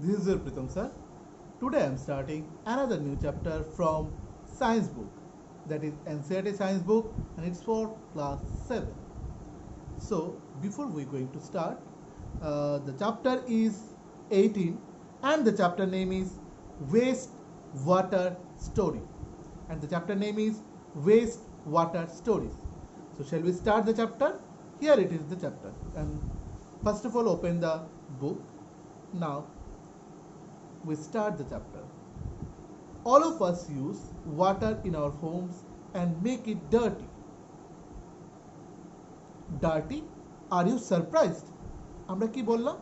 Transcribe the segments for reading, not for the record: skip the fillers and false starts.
This is your Pritam sir. Today I am starting another new chapter from science book, that is NCERT science book, and it's for class 7. So before we going to start, the chapter is 18 and the chapter name is waste water story, and the chapter name is waste water stories. So shall we start the chapter? Here it is the chapter, and first of all open the book. Now we start the chapter. All of us use water in our homes and make it dirty. Dirty? Are you surprised? আমরা কি বললাম?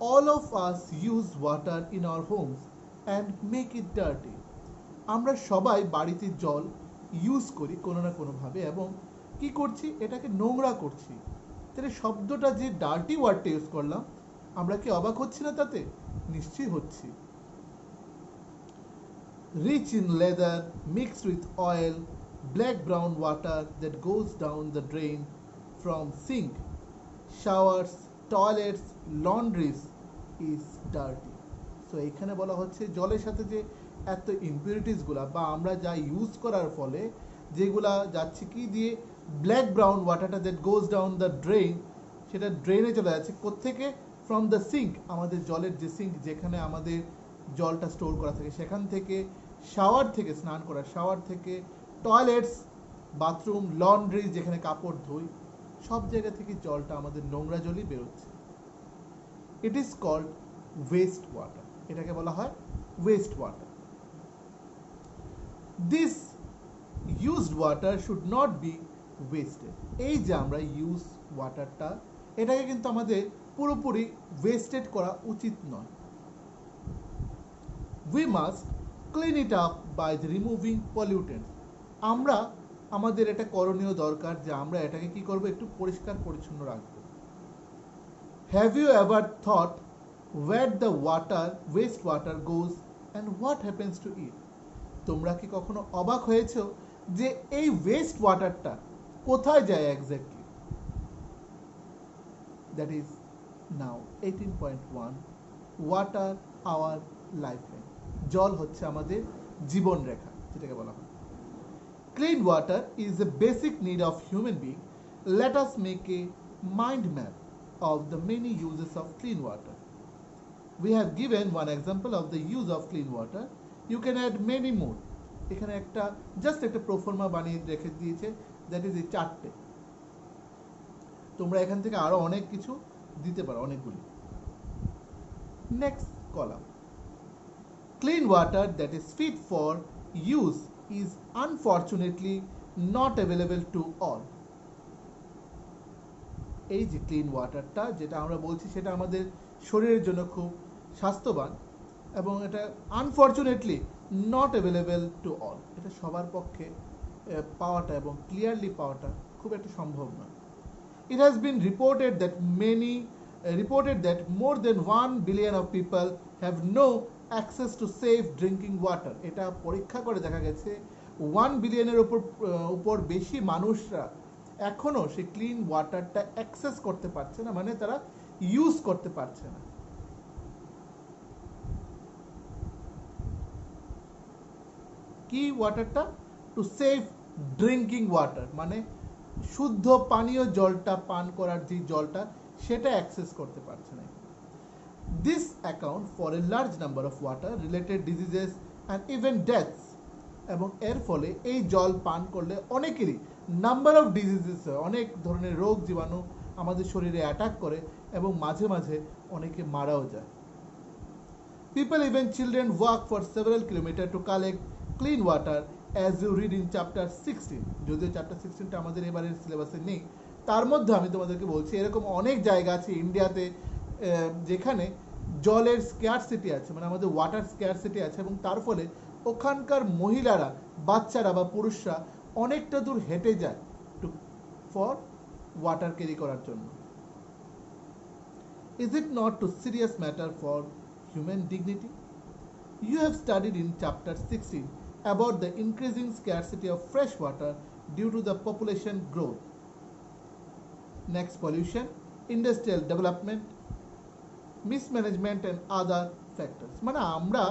All of us use water in our homes and make it dirty. আমরা সবাই বাড়িতে জল use করি কোনো না কোনোভাবে এবং কি করছি? এটাকে নোংরা করছি। তাহলে শব্দটা যে ডার্টি ওয়ার্ডটা ইউজ করলাম, আমরা কি অবাক হচ্ছি না তাতে? নিশ্চয়ই হচ্ছি। Rich in leather, mixed with oil, black brown water that goes down the drain from sink, showers, toilets, laundries is dirty. So এখানে বলা হচ্ছে জলের সাথে যে এত ইম্পিউরিটিসগুলা বা আমরা যা ইউজ করার ফলে যেগুলা যাচ্ছে কি দিয়ে ব্ল্যাক ব্রাউন ওয়াটারটা that goes down the drain, সেটা ড্রেনে চলে যাচ্ছে কোত্থেকে? ফ্রম দ্য সিঙ্ক, আমাদের জলের যে সিঙ্ক যেখানে আমাদের জলটা স্টোর করা থাকে সেখান থেকে, শাওয়ার থেকে স্নান করা, শাওয়ার থেকে, টয়লেটস বাথরুম, লন্ড্রি যেখানে কাপড় ধুই, সব জায়গা থেকে জলটা আমাদের নোংরা জলই বেরোচ্ছে। It is called waste water, এটাকে বলা হয় waste water. This used water should not be wasted. এই যে আমরা ইউজ ওয়াটারটা, এটাকে কিন্তু আমাদের পুরোপুরি ওয়েস্টেড করা উচিত নয়। We must clean it up by the removing pollutants. আমরা আমাদের এটা করণীয় দরকার যে আমরা এটাকে কি করব? একটু পরিষ্কার পরিচ্ছন্ন রাখবো। Have you ever thought where the water, waste water goes and what happens to it? তোমরা কি কখনো অবাক হয়েছো যে এই ওয়েস্ট ওয়াটারটা কোথায় যায় exactly? That is now 18.1 water our lifeline. জল হচ্ছে আমাদের জীবন রেখা, যেটাকে বলা হয়। Clean water is a basic need of human being. Let us make a mind map of the many uses of clean water. We have given one example of the use of clean water. You can add many more. এখানে একটা just একটা proforma বানিয়ে রেখে দিয়েছে, that is এই চারটে। তোমরা এখান থেকে আরো অনেক কিছু দিতে পারো, অনেকগুলি। Next column, clean water that is fit for use is unfortunately not available to all. এই যে ক্লিন ওয়াটারটা যেটা আমরা বলছি সেটা আমাদের শরীরের জন্য খুব স্বাস্থ্যবান এবং এটা unfortunately not available to all, এটা সবার পক্ষে পাওয়াটা এবং ক্লিয়ারলি পাওয়াটা খুব একটা সম্ভব নয়। It has been reported that more than 1 billion of people have no access to safe drinking water. এটা পরীক্ষা করে দেখা গেছে 1 বিলিয়নের উপর বেশি মানুষরা এখনো সেই ক্লিন ওয়াটারটা অ্যাক্সেস করতে পারছে না, মানে তারা ইউজ করতে পারছে না। কি ওয়াটারটা? টু সেফ ড্রিঙ্কিং ওয়াটার, মানে শুদ্ধ পানীয় জলটা পান করার যে জলটা সেটা অ্যাক্সেস করতে পারছে না। This account for a large number of water related diseases and even deaths. এবং এর ফলে এই জল পান করলে অনেকেরই নাম্বার অফ ডিজিজেস হয়, অনেক ধরনের রোগ জীবাণু আমাদের শরীরে অ্যাটাক করে এবং মাঝে মাঝে অনেকে মারাও যায়। People, even children, walk for several kilometers to collect clean water, as you read in chapter 16. যদিও চ্যাপ্টার 16টা আমাদের এবারের সিলেবাসে নেই, তার মধ্যে আমি তোমাদেরকে বলছি এরকম অনেক জায়গা আছে ইন্ডিয়াতে যেখানে জলের স্ক্যারসিটি আছে, মানে আমাদের ওয়াটার স্ক্যারসিটি আছে এবং তার ফলে ওখানকার মহিলারা, বাচ্চারা বা পুরুষরা অনেকটা দূর হেঁটে যায় ফর ওয়াটার ক্যারি করার জন্য। Is it not a serious matter for human dignity? You have studied in chapter 16 about the increasing scarcity of fresh water due to the population growth. Next, pollution, industrial development, mismanagement and other factors, মানে আমরা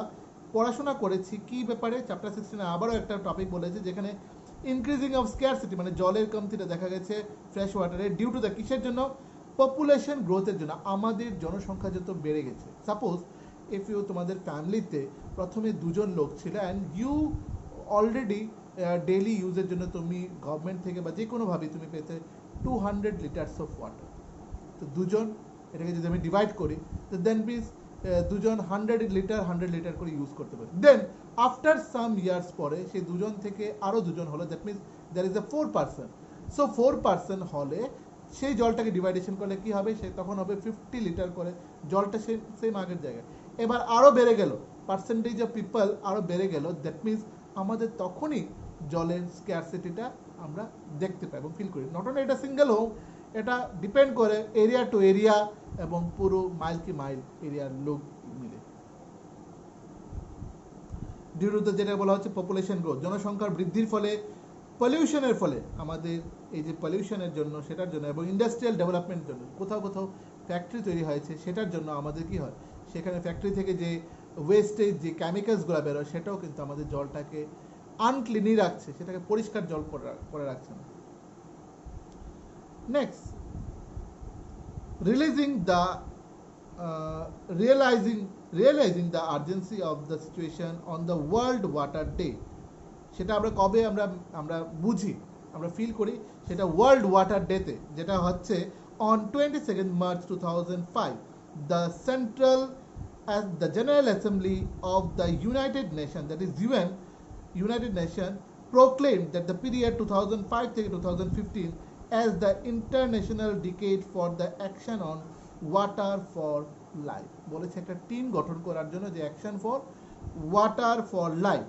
পড়াশোনা করেছি কি ব্যাপারে, chapter 16 আবারও একটা topic বলেছে যেখানে ইনক্রিজিং অফ স্ক্যারসিটি, মানে জলের কমতিটা দেখা গেছে ফ্রেশ ওয়াটারে ডিউ টু দ্য কিসের জন্য, পপুলেশন গ্রোথের জন্য, আমাদের জনসংখ্যা যত বেড়ে গেছে। সাপোজ ইফ ইউ তোমাদের ফ্যামিলিতে প্রথমে দুজন লোক ছিল অ্যান্ড ইউ অলরেডি ডেইলি ইউজের জন্য তুমি গভর্নমেন্ট থেকে বা যে কোনোভাবে তুমি পেতে 200 লিটার্স অফ ওয়াটার। তো দুজন, এটাকে যদি আমি ডিভাইড করি তো দেন প্লিজ দুজন 100 লিটার করে ইউজ করতে পারে। দেন আফটার সাম ইয়ার্স পরে সেই দুজন থেকে আরও দুজন হলো, that means there is a 4 person. So 4 person হলে সেই জলটাকে ডিভাইডেশন করলে কি হবে, সে তখন হবে 50 লিটার করে, জলটা সেম আগের জায়গায়। এবার আরও বেড়ে গেল, পার্সেন্টেজ অফ পিপল আরও বেড়ে গেল, দ্যাট মিনস আমাদের তখনই জলের স্ক্যারসিটিটা আমরা দেখতে পাই এবং ফিল করি। নট অনলি এটা সিঙ্গেল হোম, এটা ডিপেন্ড করে এরিয়া টু এরিয়া এবং পুরো মাইল কি মাইল এরিয়ার লোক মিলে। ডিউ টু দ্য, যেটা বলা হচ্ছে পপুলেশন গ্রোথ, জনসংখ্যার বৃদ্ধির ফলে, পলিউশনের ফলে, আমাদের এই যে পলিউশনের জন্য সেটার জন্য এবং ইন্ডাস্ট্রিয়াল ডেভেলপমেন্টের জন্য কোথাও কোথাও ফ্যাক্টরি তৈরি হয়েছে, সেটার জন্য আমাদের কি হয়, সেখানে ফ্যাক্টরি থেকে যে ওয়েস্টেজ যে কেমিক্যালসগুলো বেরোয় সেটাও কিন্তু আমাদের জলটাকে আনক্লিনই রাখছে, সেটাকে পরিষ্কার জল করে রাখছে না। Next, realizing the urgency of the situation on the World Water Day, সেটা আমরা কবে আমরা বুঝি, আমরা ফিল করি, সেটা ওয়ার্ল্ড ওয়াটার ডেতে, যেটা হচ্ছে on 22nd March 2005 the General Assembly of the United Nations, that is UN, United Nations proclaimed that the period 2005 থেকে 2015 as the International Decade for the Action on Water for Life, বলেছে একটা team গঠন করার জন্য যে action for water for life.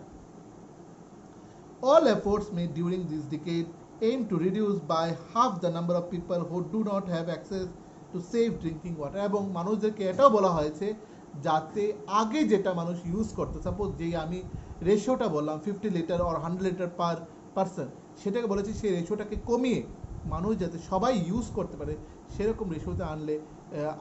All efforts made during this decade aim to reduce by half the number of people who do not have access to safe drinking water, এবং মানুষদেরকে এটাও বলা হয়েছে যাতে আগে যেটা মানুষ ইউজ করতো, সাপোজ যেই আমি রেশিওটা বললাম 50 litre or 100 litre per person, সেটাকে বলেছি সেই রেশিওটাকে কমিয়ে মানুষ যাতে সবাই ইউজ করতে পারে সেরকম রেশিওতে আনলে,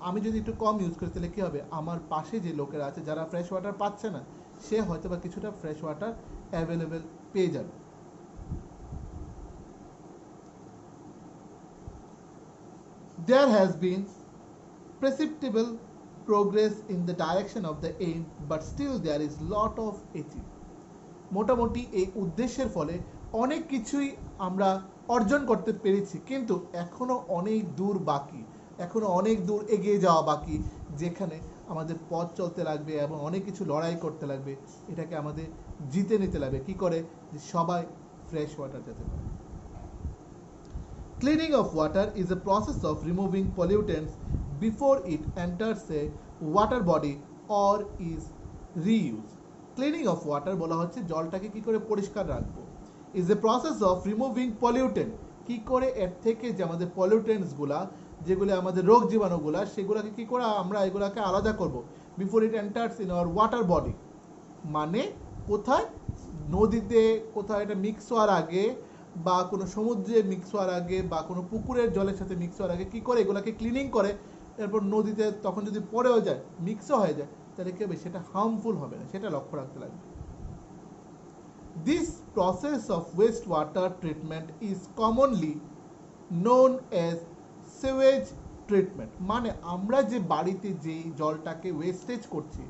আমি যদি একটু কম ইউজ করি তাহলে কী হবে, আমার পাশে যে লোকেরা আছে যারা ফ্রেশ ওয়াটার পাচ্ছে না, সে হয়তো বা কিছুটা ফ্রেশ ওয়াটার অ্যাভেলেবেল পেয়ে যাবে। There has been perceptible progress in the direction of the aim, but still there is lot of achieve. মোটামুটি এই উদ্দেশ্যের ফলে অনেক কিছুই আমরা অর্জন করতে পেরেছি, কিন্তু এখনো অনেক দূর বাকি, এখনো অনেক দূর এগিয়ে যাওয়া বাকি, যেখানে আমাদের পথ চলতে লাগবে এবং অনেক কিছু লড়াই করতে লাগবে, এটাকে আমাদের জিতে নিতে লাগবে। কি করে, যে সবাই ফ্রেশ ওয়াটার যেতে পারে। Cleaning of water is a process of removing pollutants before it enters a water body or is reused. Cleaning of water বলা হচ্ছে জলটাকে কি করে পরিষ্কার রাখবো, is a process of removing pollutant, কি করে এর থেকে যে আমাদের পলিউটেন্টসগুলা, যেগুলো আমাদের রোগ জীবাণুগুলা, সেগুলোকে কি করে আমরা এগুলাকে আলাদা করব, before it enters in our water body, মানে কোথায়, নদীতে কোথাও এটা মিক্স হওয়ার আগে বা কোনো সমুদ্রে মিক্স হওয়ার আগে বা কোনো পুকুরের জলের সাথে মিক্স হওয়ার আগে কি করে এগুলোকে ক্লিনিং করে, এরপর নদীতে তখন যদি পড়েও যায়, মিক্সও হয়ে যায়, তাহলে কি হবে, সেটা হার্মফুল হবে না, সেটা লক্ষ্য রাখতে লাগবে। This process of wastewater treatment is commonly known as sewage treatment, মানে আমরা যে বাড়িতে যেই জলটাকে ওয়েস্টেজ করছি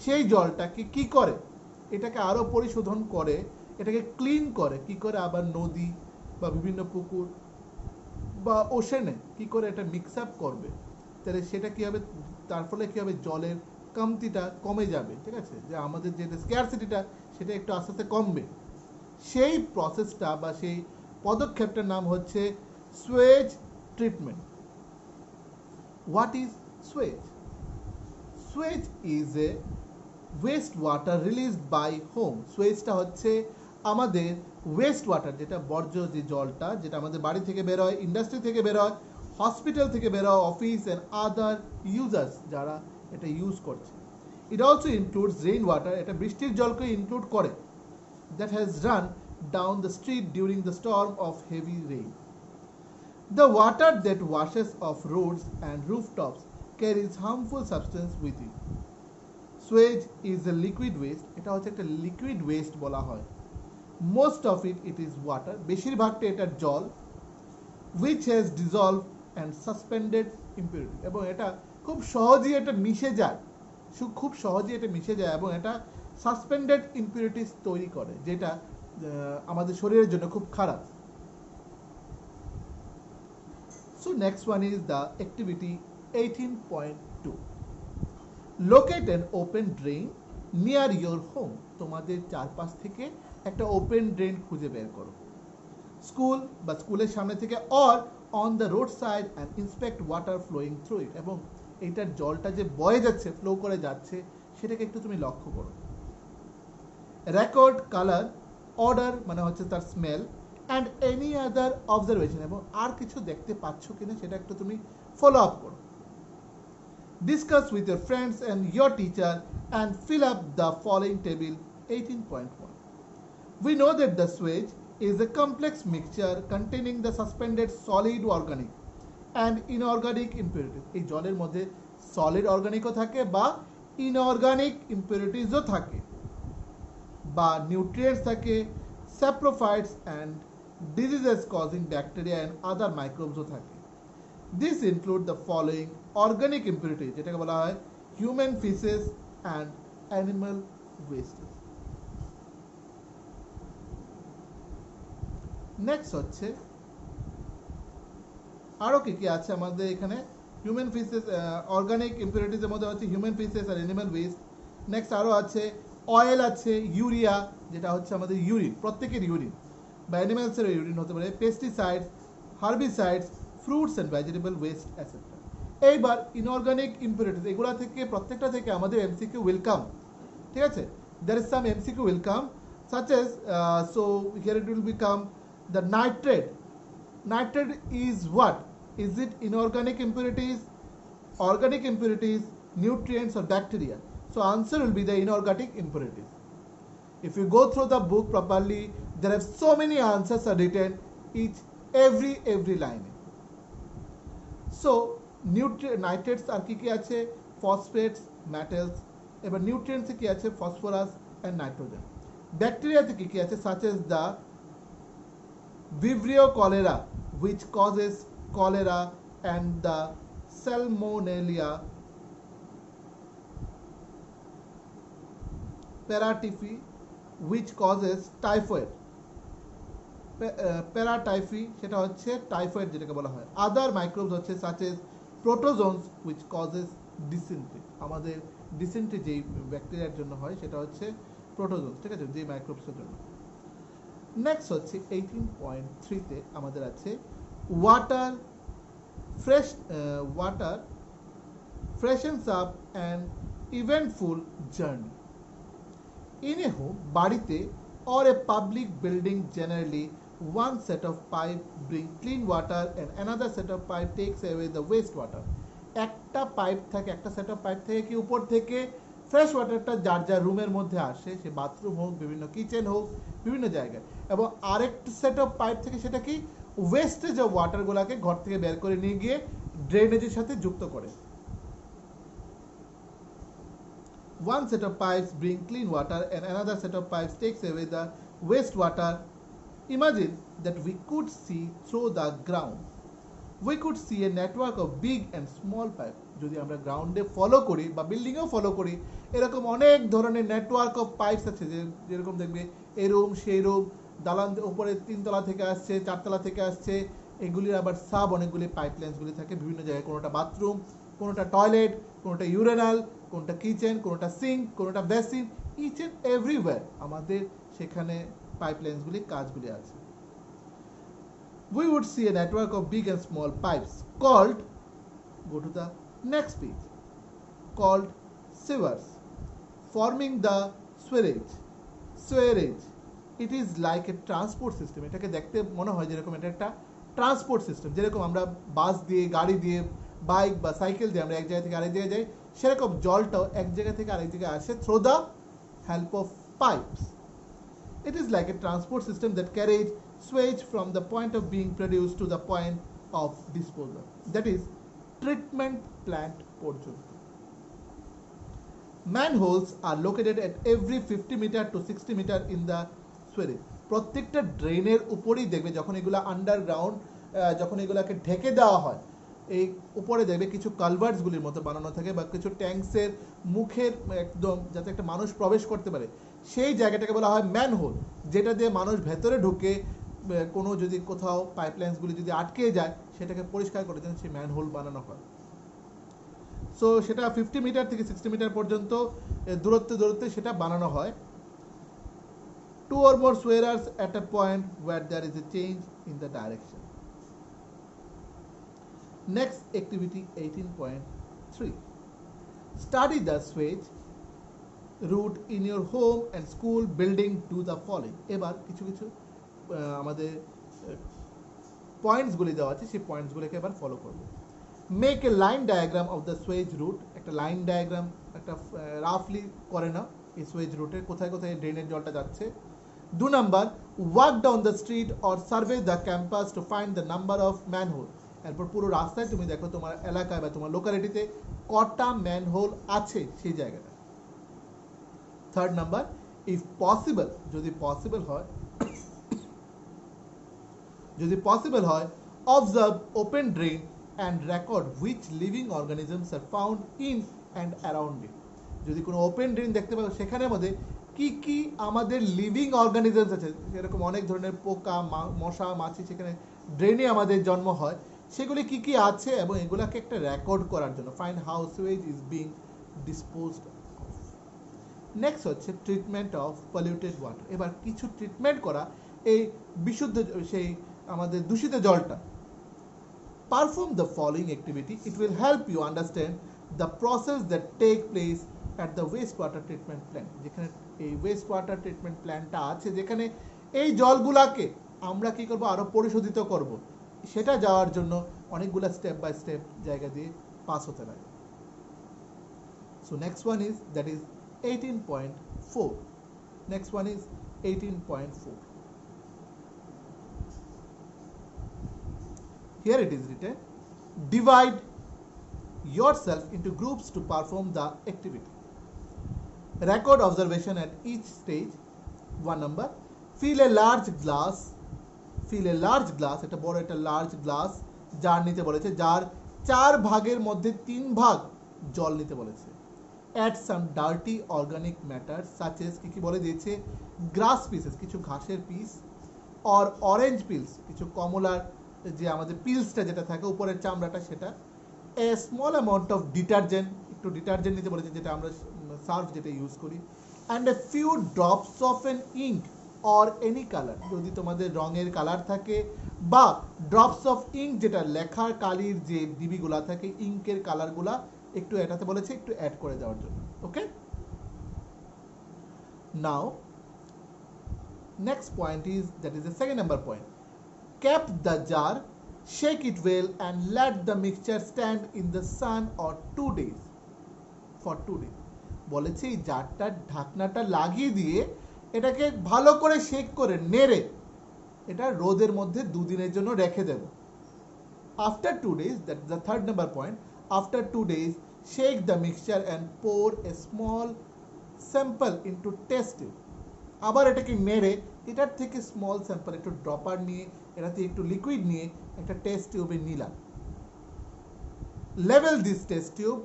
সেই জলটাকে কি করে, এটাকে আরও পরিশোধন করে, এটাকে ক্লিন করে, কি করে আবার নদী বা বিভিন্ন পুকুর বা ওশেনে কি করে এটা মিক্স আপ করবে, তাহলে সেটা কী হবে, তার ফলে কী হবে, জলের কমতিটা কমে যাবে, ঠিক আছে, যে আমাদের যে স্ক্যারসিটিটা সেটা একটু আস্তে আস্তে কমবে। সেই প্রসেসটা বা সেই পদক্ষেপটার নাম হচ্ছে sewage treatment. What is sewage? Sewage is a waste water released by home. সুয়েজটা হচ্ছে আমাদের ওয়েস্ট ওয়াটার, যেটা বর্জ্য যে জলটা, যেটা আমাদের বাড়ি থেকে বেরোয়, ইন্ডাস্ট্রি থেকে বেরোয়, হসপিটাল থেকে বেরোয়, অফিস অ্যান্ড আদার ইউজার্স যারা এটা ইউজ করছে। It also includes rain water, এটা বৃষ্টির জলকে ইনক্লুড করে, that has run down the street during the storm of heavy rain. The water that washes off roads and rooftops carries harmful substance with it. Suez is a liquid waste, এটা হচ্ছে একটা liquid waste বলা হয়। Most of it is water, বেশিরভাগটা এটার জল। Which has dissolved and suspended impurity, এবং এটা খুব সহজেই এটা মিশে যায়, খুব সহজেই এটা মিশে যায় এবং এটা সাসপেন্ডেড ইম্পিউরিটিস তৈরি করে, যেটা আমাদের শরীরের জন্য খুব খারাপ। So next one is the activity 18.2. Locate an open drain near your home. তোমাদের চারপাশ থেকে একটা ওপেন ড্রেন খুঁজে বের করো, স্কুল বা স্কুলের সামনে থেকে, or on the road side and inspect water flowing through it, এবং এইটার জলটা যে বয়ে যাচ্ছে, ফ্লো করে যাচ্ছে, সেটাকে একটু তুমি লক্ষ্য করো। রেকর্ড কালার, অর্ডার মানে হচ্ছে তার smell, and any other observation, এবং আর কিছু দেখতে পাচ্ছ কিনা সেটা একটু তুমি ফলো আপ করো। Discuss with your friends and your teacher and fill up the following table 18.1. We know that the sewage is a complex mixture containing the suspended solid organic and inorganic impurities. এই জলের মধ্যে solid অর্গানিকও থাকে বা inorganic ইম্পিউরিটিসও থাকে, বা nutrients থাকে, saprophytes and diseases causing bacteria and other মাইক্রোবসও থাকে। This include the following organic impurities, যেটাকে বলা হয় human faeces and animal wastage. Next হচ্ছে আরও কি কি আছে আমাদের এখানে, হিউম্যান ফিসেস, অর্গানিক ইম্পিউরিটিসের মধ্যে হচ্ছে হিউম্যান ফিসেস আর অ্যানিমাল ওয়েস্ট। নেক্সট আরও আছে অয়েল আছে, ইউরিয়া যেটা হচ্ছে আমাদের ইউরিন, প্রত্যেকের ইউরিন বা অ্যানিমালসের ইউরিন হতে পারে, pesticides, herbicides, fruits and vegetable waste etcetera. এইবার ইনঅর্গানিক ইম্পিউরিটিস, এগুলো থেকে প্রত্যেকটা থেকে আমাদের এমসিকিউ ওয়েলকাম, ঠিক আছে? there is some MCQ will come, such as so here it will become the nitrate. Nitrate is what? Is it inorganic impurities, organic impurities, nutrients, or bacteria? So answer will be the inorganic impurities. If you go through the book properly, there are so many answers are written each every line. So nitrates are কি কি আছে, phosphates, metals, এবার nutrients কি আছে, phosphorus and nitrogen. ব্যাকটেরিয়াতে কি কি আছে, such as the Vibrio cholera, which causes cholera, and the Salmonella paratyphi, which causes typhoid. প্যারাটাইফি সেটা হচ্ছে টাইফয়েড যেটাকে বলা হয়। আদার মাইক্রোবস হচ্ছে such as protozoans, which causes dysentery, আমাদের ডিসেন্ট্রি যেই ব্যাকটেরিয়ার জন্য হয় সেটা হচ্ছে প্রোটোজোন্স, ঠিক আছে, যে মাইক্রোবসের জন্য। নেক্সট হচ্ছে 18.3-তে আমাদের আছে water freshens up and eventful journey. In a home, বাড়িতে, or a public building, generally one set of pipe bring clean water and another set of pipe takes away the waste water. একটা pipe থাকে, একটা set of pipe থেকে কি উপর থেকে fresh ওয়াটারটা যার যার রুমের মধ্যে আসে, সে বাথরুম হোক, বিভিন্ন কিচেন হোক, বিভিন্ন জায়গায়, এবং আরেকটা সেট অফ পাইপ থেকে সেটা কি ওয়েস্টেজ অফ ওয়াটারগুলোকে ঘর থেকে বের করে নিয়ে গিয়ে ড্রেনেজের সাথে যুক্ত করে। One set of pipes bring clean water and another set of pipes takes away the waste water. Imagine that we could see through the ground. We could see a network of big and small pipe. যদি আমরা গ্রাউন্ডে follow করি বা বিল্ডিংয়েও follow করি, এরকম অনেক ধরনের network of pipes আছে, যেরকম দেখবে এই রুম সেই রুম, দালান উপরে 3 তলা থেকে আসছে, 4 তলা থেকে আসছে, এগুলির আবার সাব অনেকগুলি পাইপলাইন্সগুলি থাকে বিভিন্ন জায়গায়, কোনোটা বাথরুম, কোনোটা টয়লেট, কোনোটা ইউরেনাল, কোনোটা কিচেন, কোনোটা সিঙ্ক, কোনোটা বেসিন, ইচ এন্ড এভরিওয়্যার আমাদের সেখানে পাইপলাইন্সগুলি কাজগুলি আছে। We would see a network of big and small pipes called, go to the next page, called sewers, forming the sewerage. It is like a transport system. এটাকে দেখতে মনে হয় যেরকম এটা একটা ট্রান্সপোর্ট সিস্টেম, যেরকম আমরা বাস দিয়ে, গাড়ি দিয়ে, বাইক বা সাইকেল দিয়ে আমরা এক জায়গা থেকে আরেক জায়গায় যাই, সেরকম জলটাও এক জায়গা থেকে আরেক জায়গায় আসে through the help of pipes. It is like a transport system that carries sewage from the point of being produced to the point of disposal, that is treatment plant পর্যন্ত। Manholes are located at every 50 meter to 60 meter in the swale. প্রত্যেকটা ড্রেনের উপরেই দেখবে যখন এগুলো underground, যখন এগুলাকে ঢেকে দেওয়া হয়, এই উপরে দেখবে কিছু কালভার্টসগুলির মতো বানানো থাকে বা কিছু ট্যাঙ্কসের মুখের একদম যাতে একটা মানুষ প্রবেশ করতে পারে, সেই জায়গাটাকে বলা হয় ম্যানহোল, যেটা দিয়ে মানুষ ভেতরে ঢুকে কোনো যদি কোথাও পাইপলাইন্সগুলি যদি আটকে যায় সেটাকে পরিষ্কার করার জন্য সেই ম্যানহোল বানানো হয়। সো সেটা 50 মিটার থেকে 60 মিটার পর্যন্ত দূরত্বে সেটা বানানো হয়। 2 or more swearers at a point where there is a change in the direction. Next activity 18.3. Study the swage route in your home and school building. Do the following. এবার কিছু কিছু আমাদের পয়েন্টসগুলি দেওয়া আছে, সেই পয়েন্টসগুলোকে এবার ফলো করব। Make a line diagram of the sewage route. একটা লাইন ডায়াগ্রাম একটা রাফলি করে নাও এই সুয়েজ রুটের কোথায় কোথায় ড্রেনের জলটা যাচ্ছে। 2 number, walk down the street or survey the campus to find the number of manhole. এরপর পুরো রাস্তায় তুমি দেখো তোমার এলাকায় বা তোমার লোকালিটিতে কটা ম্যানহোল আছে সেই জায়গাটা। 3rd নাম্বার, ইফ পসিবল, যদি পসিবল হয় observe open drain and record which living organisms are found in and around it. যদি কোনো ওপেন ড্রেন দেখতে পাও সেখানের মধ্যে কি কি আমাদের লিভিং অর্গানিজমস আছে, এরকম অনেক ধরনের পোকা মশা মাছি সেখানে ড্রেনে আমাদের জন্ম হয়, সেগুলি কি কি আছে এবং এগুলাকে একটা রেকর্ড করার জন্য find how Suez is being disposed of. Next হচ্ছে ট্রিটমেন্ট অফ পলিউটেড ওয়াটার। এবার কিছু ট্রিটমেন্ট করা এই বিশুদ্ধ সেই আমাদের দূষিত জলটা। Perform the following activity. It will help you understand the process that take place at the wastewater treatment plant. যেখানে এই wastewater treatment প্ল্যান্টটা আছে, যেখানে এই জলগুলাকে আমরা কি করব আরো পরিশোধিত করব, সেটা যাওয়ার জন্য অনেকগুলা স্টেপ বাই স্টেপ জায়গা দিয়ে পাস হতে লাগে। So next one is 18.4. Next one is 18.4. Here it is written, divide yourself into groups to perform the activity. Record observation at each stage. 1 number, fill a large glass, এটা বড় একটা large glass jar নিতে বলেছে, যার 4 ভাগের মধ্যে 3 ভাগ জল নিতে বলেছে। Add some dirty organic matter such as কি বলে দিয়েছে, গ্রাস পিসেস, কিছু ঘাসের পিস, or orange peels, কিছু কমলার যে আমাদের পিলসটা যেটা থাকে উপরের চামড়াটা সেটা। A small amount of detergent, একটু ডিটারজেন্ট নিতে বলেছে যেটা আমরা সার্ফ যেটা ইউজ করি। And a few drops of N ink or any colour, যদি তোমাদের রঙের কালার থাকে বা ড্রপস অফ ইঙ্ক যেটা লেখার কালির যে ডিবিগুলা থাকে ইঙ্কের কালারগুলা একটু এটাতে বলেছে একটু অ্যাড করে দেওয়ার জন্য। Okay, now next point is that is the second number point. Cap the jar, shake it well and let the mixture stand in the sun for 2 days. বলেছে এই জারটার ঢাকনাটা লাগিয়ে দিয়ে এটাকে ভালো করে শেক করে নেড়ে এটা রোদের মধ্যে 2 দিনের জন্য রেখে দেব। After 2 days, that's the third number point, after 2 days shake the mixture and pour a small sample into test tube. আবার এটাকে নেড়ে এটার থেকে স্মল স্যাম্পল একটু ড্রপার নিয়ে এটাতে একটু লিকুইড নিয়ে একটা টেস্ট টিউবে নিলাম। Level this test tube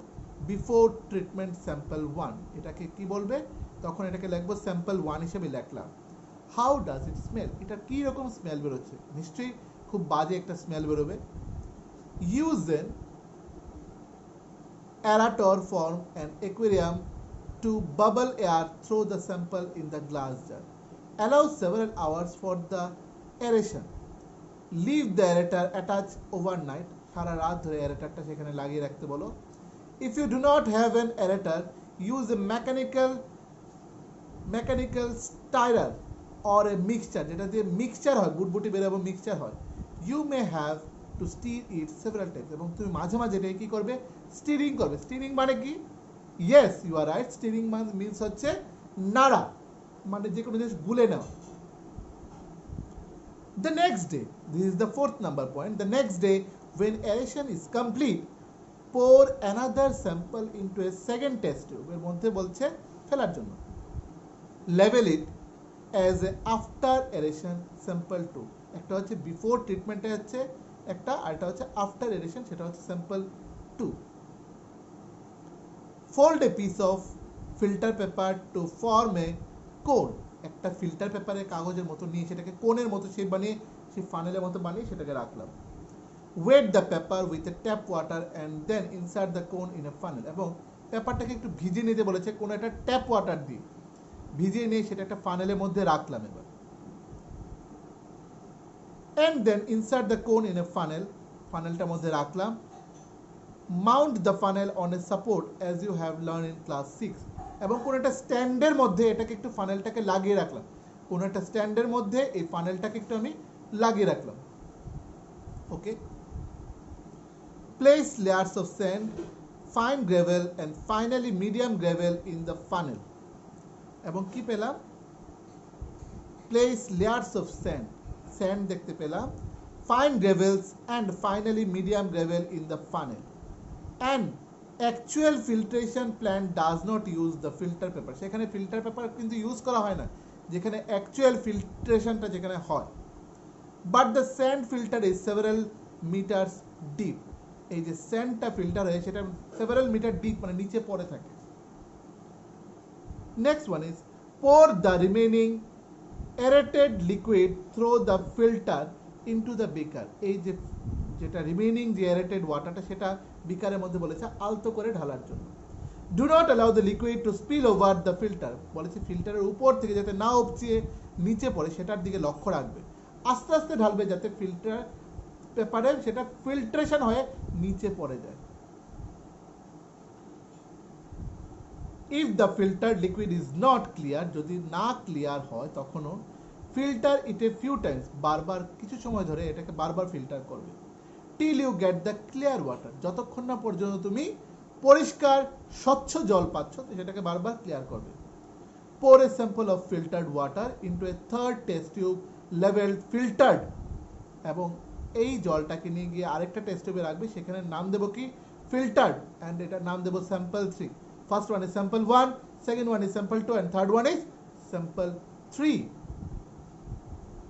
before treatment sample 1, এটাকে কি বলবে তখন এটাকে লিখবো স্যাম্পল 1 হিসেবে লিখলাম। হাউ ডাজ ইট স্মেল, এটা কি রকম স্মেল বেরোচ্ছে, নিশ্চয়ই খুব বাজে একটা স্মেল বেরোবে। Use N aerator form an aquarium to bubble air through the sample in the glass jar. Allow several hours for the aeration. Leave the aerator attached overnight. সারা রাত ধরে aeratorটা সেখানে লাগিয়ে রাখতে বলো। If you do not have an aerator, use a mechanical stirrer or a mixture, যেটা দিয়ে mixture হয়, বুটবুটি বেরোবো মিক্সচার হয়। You may have to stir it several times, এবং তুমি মাঝে মাঝে এটাকে কি করবে, স্টিরিং করবে। স্টিরিং মানে কি? Yes, you are right. Stirring means হচ্ছে নাড়া, মানে যে কোনো জিনিস গুলে নেওয়া। The next day, this is the fourth number point, the next day when aeration is complete, pour another sample into a second test tube, এর মধ্যে বলছে ফেলার জন্য, level it as a after aeration sample 2, একটা হচ্ছে before ট্রিটমেন্টে হচ্ছে একটা, আর এটা হচ্ছে আফটার এরেশন, সেটা হচ্ছে sample 2। fold a piece of filter paper to form a cone, একটা ফিল্টার পেপারের কাগজের মতো নিয়ে সেটাকে কোনের মতো শেপ বানিয়ে, সেই ফানেলের মতো বানিয়ে সেটাকে রাখলাম। wet the paper with a tap water and then insert the cone in a funnel, এবং পেপারটাকে একটু ভিজিয়ে নিতে বলেছে কোনো একটা ট্যাপ ওয়াটার দিয়ে, ভিজিয়ে নিয়ে সেটা একটা ফানেলের মধ্যে রাখলাম এবার। and then insert the cone in a funnel, ফানেলটার মধ্যে রাখলাম। mount the funnel on a support as you have learned in class 6, এবং কোন একটা স্ট্যান্ডের মধ্যে এটাকে একটু ফানেলটাকে লাগিয়ে রাখলাম, কোন একটা স্ট্যান্ডের মধ্যে এই ফানেলটাকে একটু আমি লাগিয়ে রাখলাম। ওকে, place layers of sand, fine gravel and finally medium gravel in the funnel, এবং কি পেলাম, place layers of sand, sand দেখতে পেলাম, fine gravels and finally medium gravel in the funnel, and actual filtration plant does not use the filter paper, সেখানে filter paper কিন্তু use করা হয় না, যেখানে অ্যাকচুয়াল ফিল্ট্রেশনটা যেখানে হয়। but the sand filter is several meters deep, এই যে স্যান্ডটা ফিল্টার হয়ে সেটা several meter deep মানে নিচে পড়ে থাকে। next one is pour the remaining aerated liquid through the filter into the beaker, এই যে যেটা রিমেইনিং যে এরেটেড ওয়াটারটা সেটা বিকারের মধ্যে বলেছে আলতো করে ঢালার জন্য। Do not allow the liquid to spill over the filter, বলেছে ফিল্টারের উপর থেকে যাতে না উপচিয়ে নিচে পড়ে সেটার দিকে লক্ষ্য রাখবে, আস্তে আস্তে ঢালবে যাতে ফিল্টার পেপারে সেটা ফিল্ট্রেশন হয়ে নিচে পড়ে যায়। If the filter liquid is not clear, যদি না ক্লিয়ার হয় তখনও filter it a few Times, বারবার কিছু সময় ধরে এটাকে বারবার ফিল্টার করবে। till you get the clear water, যতক্ষণ না পর্যন্ত তুমি পরিষ্কার স্বচ্ছ জল পাচ্ছ সেটাকে বারবার ক্লিয়ার করবে। pour a sample of filtered water into a third test tube leveled filtered, এবং এই জলটাকে নিয়ে গিয়ে আরেকটা টেস্ট টিউবে রাখবে, সেখানে নাম দেব কি ফিল্টার্ড, এন্ড এটা নাম দেব sample 3, first one is sample 1, second one is sample 2 and third one is sample 3.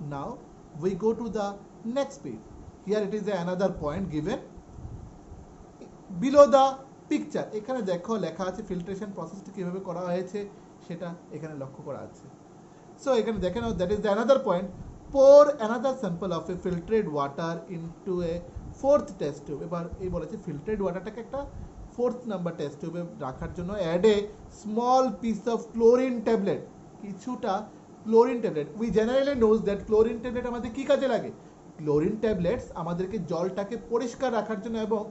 now we go to the next page. Here it is another point given below the picture, এখানে দেখো লেখা আছে filtration প্রসেসটা কিভাবে করা হয়েছে সেটা এখানে লক্ষ্য করা আছে। সো এখানে দেখেন that is the another point, pour another sample of a filtered water into a fourth test tube, এবার এই বলেছে ফিল্টার্ড ওয়াটারটাকে একটা ফোর্থ নাম্বার টেস্ট টিউবে রাখার জন্য add a small piece of chlorine tablet, কিছুটা chlorine tablet. We generally knows that chlorine tablet আমাদের কি কাজে লাগে, ক্লোরিন ট্যাবলেটস আমাদেরকে জলটাকে পরিষ্কার রাখার জন্য, এবং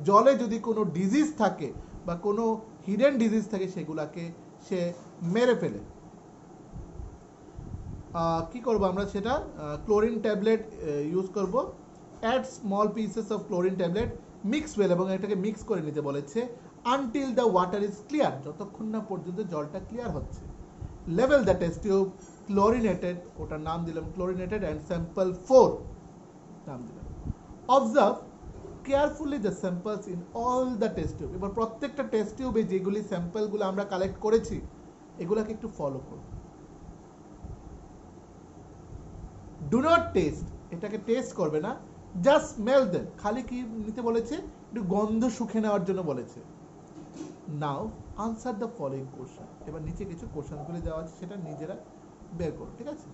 জলে যদি কোনো ডিজিজ থাকে বা কোনো হিডেন ডিজিজ থাকে সেগুলাকে সে মেরে ফেলে। কি করব আমরা সেটা, ক্লোরিন ট্যাবলেট ইউজ করব। Add small pieces of chlorine tablet, mix well, এবং এটাকে মিক্স করে নিতে বলেছে until the water is clear, যতক্ষণ না পর্যন্ত জলটা ক্লিয়ার হচ্ছে। লেভেল দ্য টেস্ট টিউব ক্লোরিনেটেড, ওটার নাম দিলাম ক্লোরিনেটেড, অ্যান্ড স্যাম্পল 4 নাম দিলাম। Observe carefully the samples in all the test tube, এবার প্রত্যেকটা টেস্ট টিউবে যেগুলি স্যাম্পলগুলো আমরা কালেক্ট করেছি এগুলাকে একটু ফলো করব। ডু নট টেস্ট, এটাকে টেস্ট করবে না, জাস্ট স্মেল দেম, খালি কি নিতে বলেছে, একটু গন্ধ শুকে নেওয়ার জন্য বলেছে। Now answer the following question, এবার নিচে কিছু কোশ্চেনগুলি দেওয়া আছে সেটা নিজেরা বের করো, ঠিক আছে।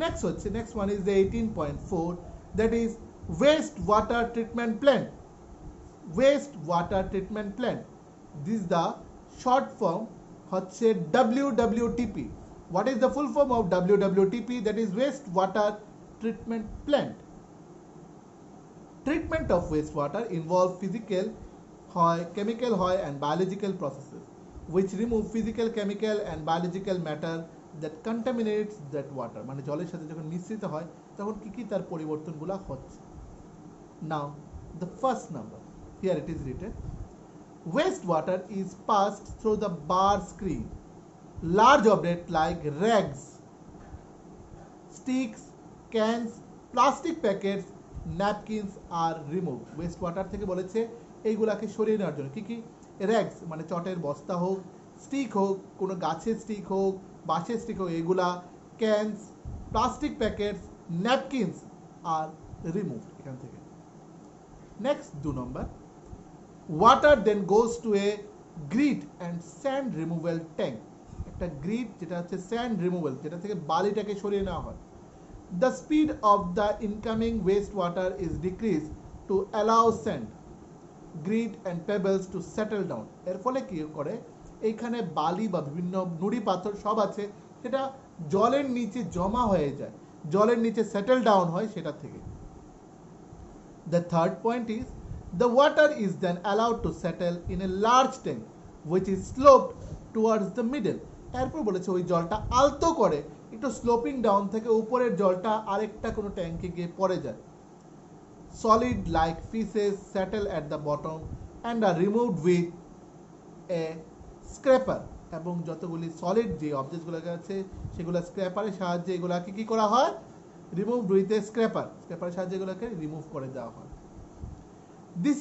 নেক্সট হচ্ছে, next one is the 18.4, that is waste water treatment plant. West water treatment plant, this the short form হচ্ছে WWTP. What is the full form of WWTP? That is waste water treatment plant. Treatment of wastewater involve physical, chemical and biological processes which remove physical, chemical and biological matter that contaminates that water. মানে জলের সাথে যখন মিশ্রিত হয় তখন কি কি তার পরিবর্তনগুলো হচ্ছে। Now the first number, here it is written, wastewater is passed through the bar screen. Large objects like rags, sticks, cans, plastic packets, napkins are removed. Wastewater থেকে বলেছে এইগুলাকে সরিয়ে নেওয়ার জন্য কি র্যাগস মানে চটের বস্তা হোক, স্টিক হোক, কোনো গাছের স্টিক হোক, বাঁশের স্টিক হোক, এগুলা ক্যানস, প্লাস্টিক প্যাকেটস, ন্যাপকিনস আর রিমুভ এখান থেকে। Next 2 number, water then goes to a grit and sand removal tank. একটা গ্রিট যেটা হচ্ছে স্যান্ড রিমুভাল, যেটা থেকে বালিটাকে সরিয়ে নেওয়া হয়। The speed of the incoming waste water is decrease to allow sand, grit and pebbles to settle down. এর ফলে কি করে, এইখানে বালি বা বিভিন্ন নুড়ি পাথর সব আছে, সেটা জলের নিচে জমা হয়ে যায়, জলের নিচে সেটেল ডাউন হয় সেটা থেকে। The third point is the water is then allowed to settle in a large tank which is sloped towards the middle. এরপর বলেছে ওই জলটা আলতো করে একটু স্লোপিং ডাউন থেকে উপরের জলটা আরেকটা কোনো ট্যাঙ্কে গিয়ে পড়ে যায়। Solid like pieces settle at the bottom and are removed with a scraper. এবং যতগুলি সলিড যে অবজেক্টগুলো আছে সেগুলো স্ক্র্যাপারের সাহায্যে এগুলাকে কি করা হয়, রিমুভ উইথ এ স্ক্র্যাপারের সাহায্যে এগুলোকে রিমুভ করে দেওয়া হয়। This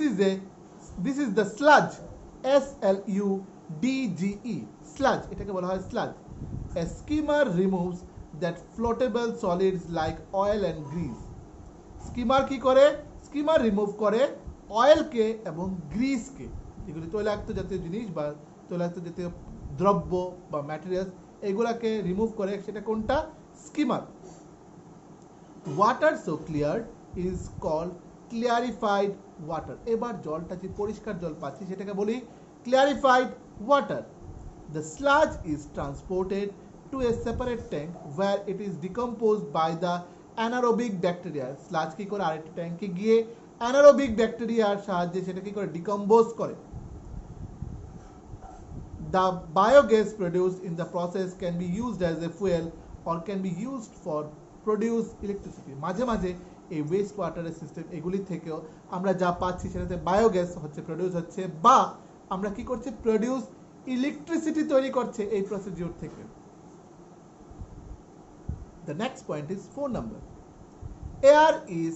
is the sludge, SLUDGE, sludge, এটাকে বলা হয় sludge. A skimmer removes that floatable solids like oil and grease. Skimmer কি করে, স্কিমার রিমুভ করে অয়েলকে এবং গ্রিসকে, যেগুলি তৈলাক্ত জাতীয় জিনিস বা তৈলাক্ত জাতীয় দ্রব্য বা ম্যাটেরিয়ালস, এগুলাকে রিমুভ করে, সেটা কোনটা, skimmer. Water so clear is called clarified water. এবার জলটা যে পরিষ্কার জল পাচ্ছি সেটাকে বলি clarified water. The sludge is transported to a separate tank where it is decomposed by the anaerobic bacteria. Sludge কি করে, আরেকটা ট্যাঙ্কে গিয়ে অ্যানারোবিক ব্যাকটেরিয়ার সাহায্যে সেটা কি করে, ডিকম্পোজ করে। The biogas produced in the process can be used as a fuel or can be used for produce electricity. মাঝে মাঝে এই ওয়েস্ট ওয়াটারের সিস্টেম এগুলি থেকেও আমরা যা পাচ্ছি সেটাতে বায়োগ্যাস হচ্ছে, প্রডিউস হচ্ছে, বা আমরা কি করছি, প্রডিউস ইলেকট্রিসিটি তৈরি করছে এই প্রসিডিউর থেকে। The next point is 4 number. Air is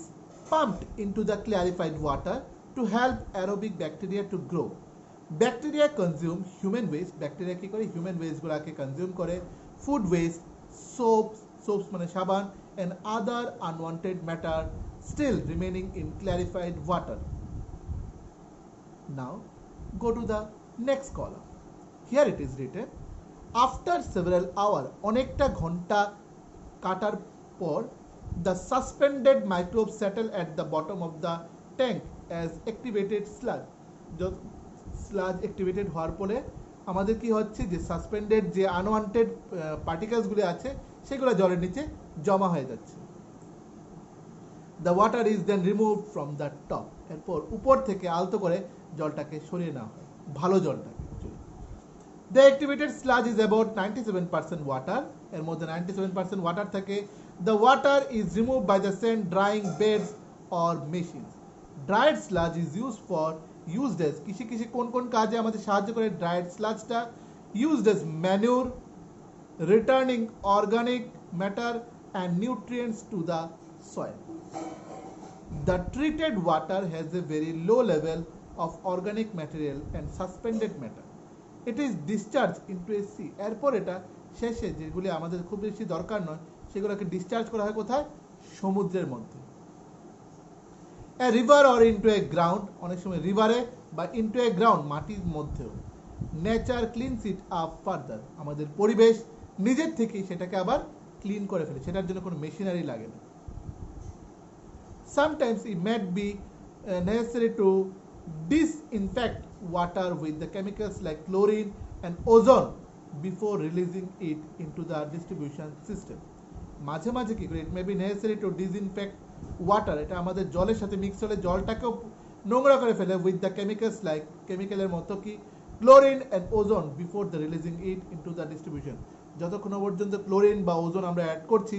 pumped into the clarified water to help aerobic bacteria to grow. Bacteria consume human West, bacteria কি করে, হিউম্যান ওয়েস্টগুলোকে কনজিউম করে, ফুড ওয়েস্ট, সোপস মানে সাবান, and other unwanted matter still remaining in clarified water. Now go to the next column. Here it is written, after several hours, অনেকটা ঘন্টা কাটার পর, the suspended microbes settle at the bottom of the tank as activated sludge. Sludge activated হওয়ার পরে আমাদের কি হচ্ছে, যে suspended যে আনওয়ান্টেড পার্টিকেলসগুলি আছে সেগুলো জলের নিচে জমা হয়ে যাচ্ছে। The water is then removed from the top. এরপর উপর থেকে আলতো করে জলটাকে সরিয়ে নেওয়া হয়, ভালো জলটাকে। The activated sludge is about 97% water, এর মধ্যে 97% ওয়াটার থাকে। The water is removed by the sand drying beds or machines. Dried sludge is used as কৃষি কোন কাজে আমাদের সাহায্য করে ড্রাইড স্লাজটা, used as manure, returning organic matter and nutrients to the soil. The treated water has a very low level of organic material and suspended matter. It is discharged into a sea. এরপর এটা শেষে যেগুলি আমাদের খুব বেশি দরকার নয় সেগুলোকে ডিসচার্জ করা হয় কোথায়, সমুদ্রের মধ্যে। A river or into a ground, অনেক সময় রিভারে বা into a ground, মাটির মধ্যেও। নেচার ক্লিনস ইট আপ ফার্দার, আমাদের পরিবেশ নিজের থেকেই সেটাকে আবার ক্লিন করে ফেলে, সেটার জন্য কোনো মেশিনারি লাগে না। Sometimes it may be necessary to disinfect water with the chemicals like chlorine and ozone before releasing it into the distribution system. মাঝে মাঝে কি করে, it may be necessary to disinfect water, এটা আমাদের জলের সাথে মিক্স হলে জলটাকেও নোংরা করে ফেলে, উইথ দ্য কেমিক্যালস লাইক, কেমিক্যালের মতো কি, chlorine and ozone before the releasing it into the distribution. যতক্ষণ পর্যন্ত ক্লোরিন বা ওজোন আমরা অ্যাড করছি,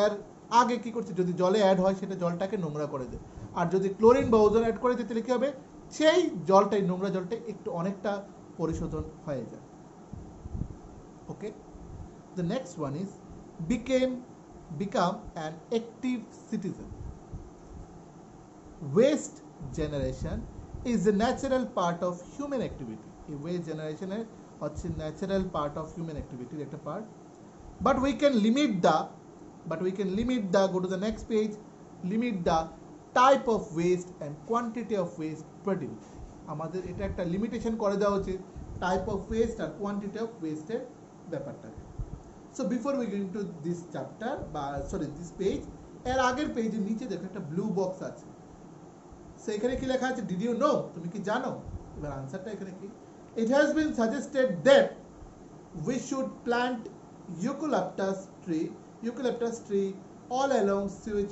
এর আগে কি করছি, যদি জলে অ্যাড হয় সেটা জলটাকে নোংরা করে দেয়, আর যদি ক্লোরিন বা ওজোন অ্যাড করে দিই তাহলে কী হবে, সেই জলটাই, নোংরা জলটাই একটু অনেকটা পরিশোধন হয়ে যায়। Okay, the next one is become an active citizen. Waste generation is a natural part of human activity. এই ওয়েস্ট জেনারেশনের হচ্ছে ন্যাচারাল পার্ট অফ হিউম্যান অ্যাক্টিভিটির একটা part, but we can limit the go to the next page, limit the type of waste and quantity of waste produced. আমাদের এটা একটা limitation করে দেওয়া উচিত টাইপ অফ ওয়েস্ট আর কোয়ান্টিটি অফ ওয়েস্টের ব্যাপারটাকে। So before we go into this chapter বা সরি দিস পেজ, এর আগের পেজের নিচে দেখো একটা ব্লু বক্স আছে, সেখানে কি লেখা আছে? Did you know? তুমি কি জানো? এবার আনসারটা এখানে কি? It has been suggested that we should plant eucalyptus tree all along sewage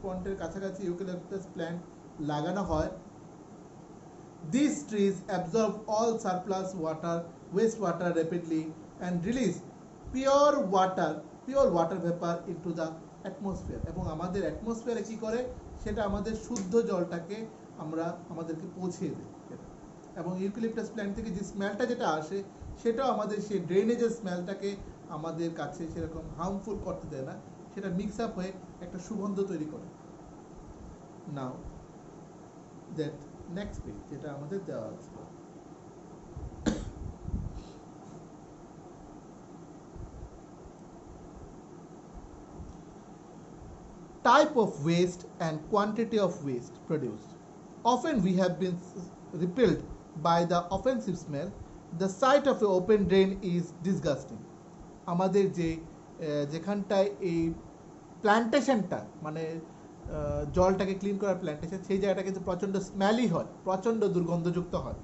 পন্ডের কাছাকাছি ইউক্যালিপটাস প্ল্যান্ট লাগানো হয়। These trees absorb all surplus waste water rapidly and release pure water vapor into the atmosphere, এবং আমাদের অ্যাটমসফিয়ারে কি করে? সেটা আমাদের শুদ্ধ জলটাকে আমাদেরকে পৌঁছিয়ে দেয় এবং ইউক্যালিপটাস প্ল্যান্ট থেকে যে স্মেলটা যেটা আসে সেটাও আমাদের সেই ড্রেনেজের স্মেলটাকে আমাদের কাছে সেরকম হার্মফুল করতে দেয় না, সেটা মিক্স আপ হয়ে একটা সুগন্ধ তৈরি করে। নাও দ্যাট নেক্সট পেজ যেটা আমাদের দেওয়া আছে, type of waste and quantity of waste produced. Often we have been repelled by the offensive smell. The sight of an open drain is disgusting. আমাদের যেখানটায় এই প্ল্যান্টেশনটা মানে জলটাকে ক্লিন করার প্ল্যান্টেশন, সেই জায়গাটা কিন্তু প্রচণ্ড স্মেলি হয়, প্রচণ্ড দুর্গন্ধযুক্ত হয়।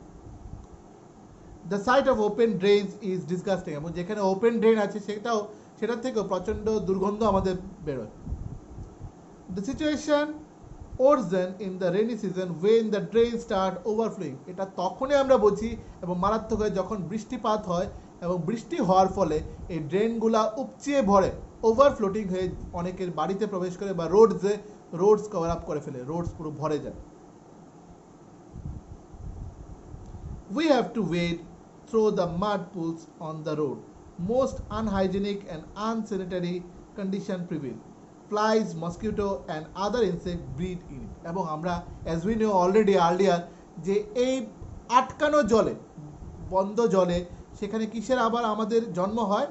The sight of open drains is disgusting, এবং যেখানে ওপেন ড্রেন আছে সেটার থেকেও প্রচণ্ড দুর্গন্ধ আমাদের বেরোয়। The situation worsens in the rainy season when the drain start overflowing, এটা তখনই আমরা বুঝি এবং মারাত্মক হয় যখন বৃষ্টিপাত হয় এবং বৃষ্টি হওয়ার ফলে এই ড্রেনগুলা উপচিয়ে ভরে ওভারফ্লোটিং হয়ে অনেকের বাড়িতে প্রবেশ করে বা রোডস কভার আপ করে ফেলে, রোডস পুরো ভরে যায়। We have to wade through the mud pools on the road. Most unhygienic and unsanitary condition prevail. Flies, mosquito and other insects breed in it. এবং আমরা as we know already earlier যে এই আটকানো জলে, বন্ধ জলে সেখানে কিসের আবার আমাদের জন্ম হয়?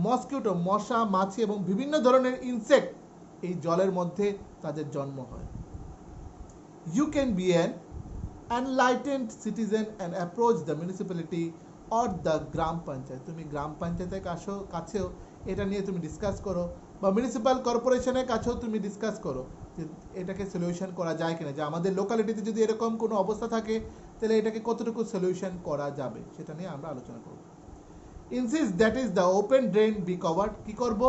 মসকিউটো, মশা, মাছি এবং বিভিন্ন ধরনের ইনসেক্ট এই জলের মধ্যে তাদের জন্ম হয়। You can be an enlightened citizen and approach the municipality or the গ্রাম পঞ্চায়েত। তুমি গ্রাম পঞ্চায়েতের কাছেও এটা নিয়ে তুমি ডিসকাস করো বা মিউনিসিপ্যাল কর্পোরেশনের কাছেও তুমি ডিসকাস করো যে এটাকে সলিউশন করা যায় কিনা, যে আমাদের লোকালিটিতে যদি এরকম কোনো অবস্থা থাকে তাহলে এটাকে কতটুকু সলিউশন করা যাবে সেটা নিয়ে আমরা আলোচনা করব। Insist that is the open drain B covered, কি করব?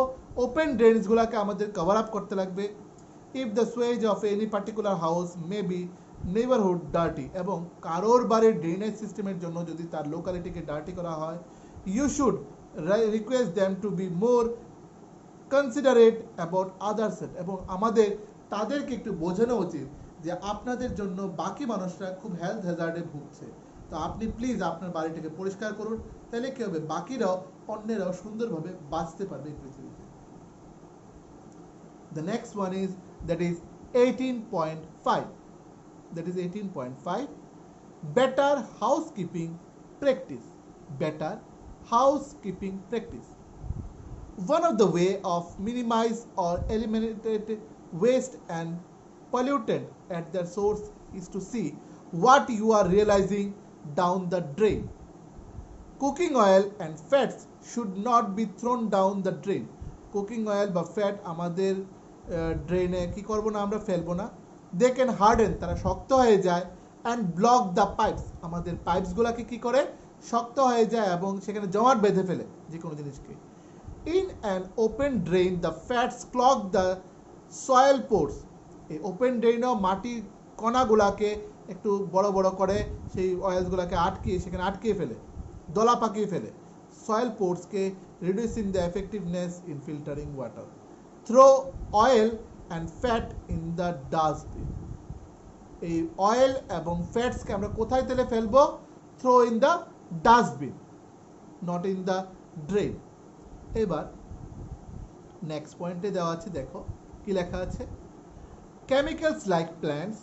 ওপেন ড্রেনসগুলোকে আমাদের কভার আপ করতে লাগবে। If the Suez of any particular house may be neighbourhood dirty, এবং কারোর বাড়ির ড্রেনেজ সিস্টেমের জন্য যদি তার লোকালিটিকে ডার্টি করা হয়, you should request them to be more considerate about others, এবং আমাদের তাদেরকে একটু বোঝানো উচিত যে আপনাদের জন্য বাকি মানুষরা খুব হেলথ হ্যাজার্ডে ভুগছে, তো আপনি প্লিজ আপনার বাড়িটাকে পরিষ্কার করুন, তাহলে কি হবে? বাকিরাও অন্যেরাও সুন্দরভাবে বাঁচতে পারবে এই পৃথিবীতে। The next one is that is 18.5. That is 18.5. Better housekeeping practice. Better housekeeping practice. One of the way of minimize or eliminate waste and pollutant at their source is to see what you are realizing down the drain. Cooking oil and fats should not be thrown down the drain. Cooking oil বা fat আমাদের ড্রেনে কি করব না, আমরা ফেলবো না। They can harden, তারা শক্ত হয়ে যায়, অ্যান্ড ব্লক দ্য পাইপস, আমাদের পাইপসগুলোকে কি করে? শক্ত হয়ে যায় এবং সেখানে জমাট বেঁধে ফেলে যে কোনো জিনিসকে। In an open drain the fats clog the soil pores, এই ওপেন ড্রেনও মাটির কণাগুলাকে একটু বড় বড় করে সেই অয়েলসগুলোকে সেখানে আটকিয়ে ফেলে, দলা পাকিয়ে ফেলে। সয়েল পোর্সকে reducing the effectiveness in filtering water. Throw oil and fat in the dustbin. এই অয়েল এবং ফ্যাটসকে আমরা কোথায় তেলে ফেলবো? Throw in the dustbin, not in the drain. এবার নেক্সট পয়েন্টে দেওয়া আছে, দেখো কি লেখা আছে। Chemicals like plants,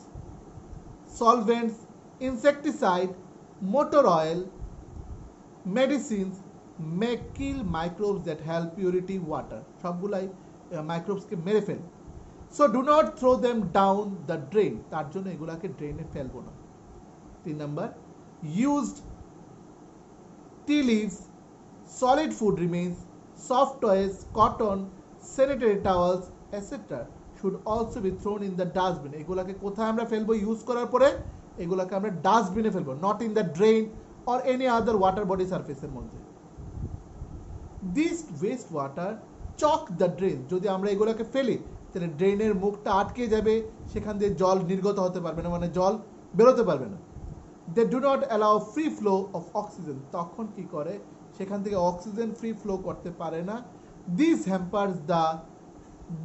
solvents insecticide, motor oil, medicines may kill microbes that help purity water. সবগুলাই মাইক্রোবসকে মেরে ফেলে। So do not throw them down the drain. তার জন্য এগুলাকে ড্রেনে ফেলবো না। 3 number, used tea leaves, solid food remains, soft toys, cotton, sanitary towels, etc. should also be thrown in the dustbin. এগুলাকে কোথায় আমরা ফেলবো ইউজ করার পরে? এগুলাকে আমরা ডাস্টবিনে ফেলবো, not in the drain or any other water body surface এর মধ্যে। This waste water choke the drain. যদি আমরা এগুলোকে ফেলি তাহলে ড্রেনের মুখটা আটকে যাবে, সেখান দিয়ে জল নির্গত হতে পারবে না, মানে জল বেরোতে পারবে না। They do not allow free flow of oxygen. তখন কি করে? সেখান থেকে অক্সিজেন ফ্রি ফ্লো করতে পারে না। This hampers the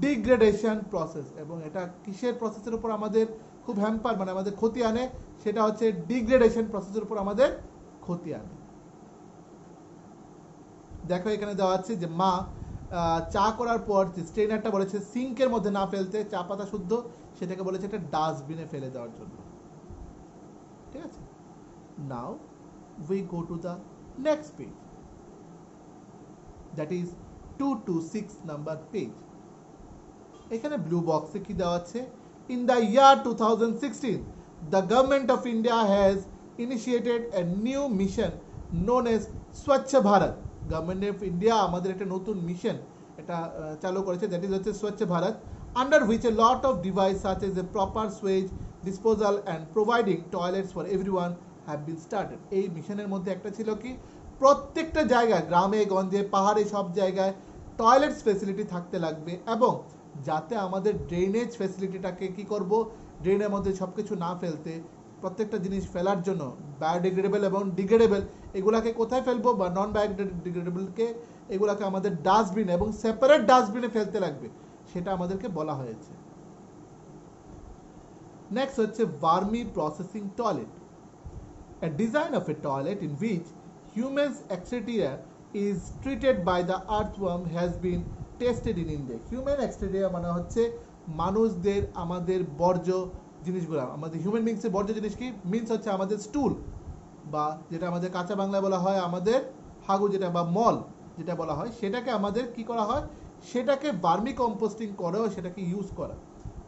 degradation process. এবং এটা কিসের প্রসেসের উপর আমাদের খুব হ্যাম্পার, মানে আমাদের ক্ষতি আনে? সেটা হচ্ছে ডিগ্রেডেশন প্রসেসের উপর আমাদের ক্ষতি আনে। দেখো এখানে দেওয়া আছে যে মা চা করার পর যে স্ট্রেনারটা বলেছে সিঙ্কের মধ্যে না ফেলতে, চা পাতা শুদ্ধ, সেটাকে বলেছে একটা ডাস্টবিনে ফেলে দেওয়ার জন্য। ঠিক আছে, now we go to the next page, that is 2 to 6 number page. এখানে ব্লু বক্সে কি দেওয়া আছে? In the year 2016 the government of India has initiated a new mission known as স্বচ্ছ ভারত। গভর্নমেন্ট অফ ইন্ডিয়া আমাদের একটা নতুন মিশন এটা চালু করেছে, দ্যাট ইজ হচ্ছে স্বচ্ছ Bharat, under which a lot of device such as a proper Suez disposal and providing toilets for everyone have been started. এই মিশনের মধ্যে একটা ছিল কি, প্রত্যেকটা জায়গায়, গ্রামে গঞ্জে পাহাড়ে সব জায়গায় টয়লেটস ফেসিলিটি থাকতে লাগবে, এবং যাতে আমাদের ড্রেনেজ ফেসিলিটিটাকে কি করব, ড্রেনের মধ্যে সব কিছু না ফেলতে, প্রত্যেকটা জিনিস ফেলার জন্য বায়োডিগ্রেডেবল এবং ডিগ্রেডেবল এগুলাকে কোথায় ফেলবো, বা নন বায়োডিগ্রেডেবলকে এগুলাকে আমাদের ডাস্টবিন এবং সেপারেট ডাস্টবিনে ফেলতে লাগবে, সেটা আমাদেরকে বলা হয়েছে। নেক্সট হচ্ছে vermi processing toilet. A design of a toilet in which humans exterior is treated by the earthworm has been tested in India. Human exterior মানে হচ্ছে মানুষদের আমাদের বর্জ্য জিনিসগুলো, আমাদের হিউম্যান বিংসের বর্জ্য জিনিস কি মিন্স হচ্ছে আমাদের স্টুল, বা যেটা আমাদের কাঁচা বাংলায় বলা হয় আমাদের হাগু, যেটা বা মল যেটা বলা হয়, সেটাকে আমাদের কি করা হয়, সেটাকে ভার্মি কম্পোস্টিং করেও সেটাকে ইউজ করা।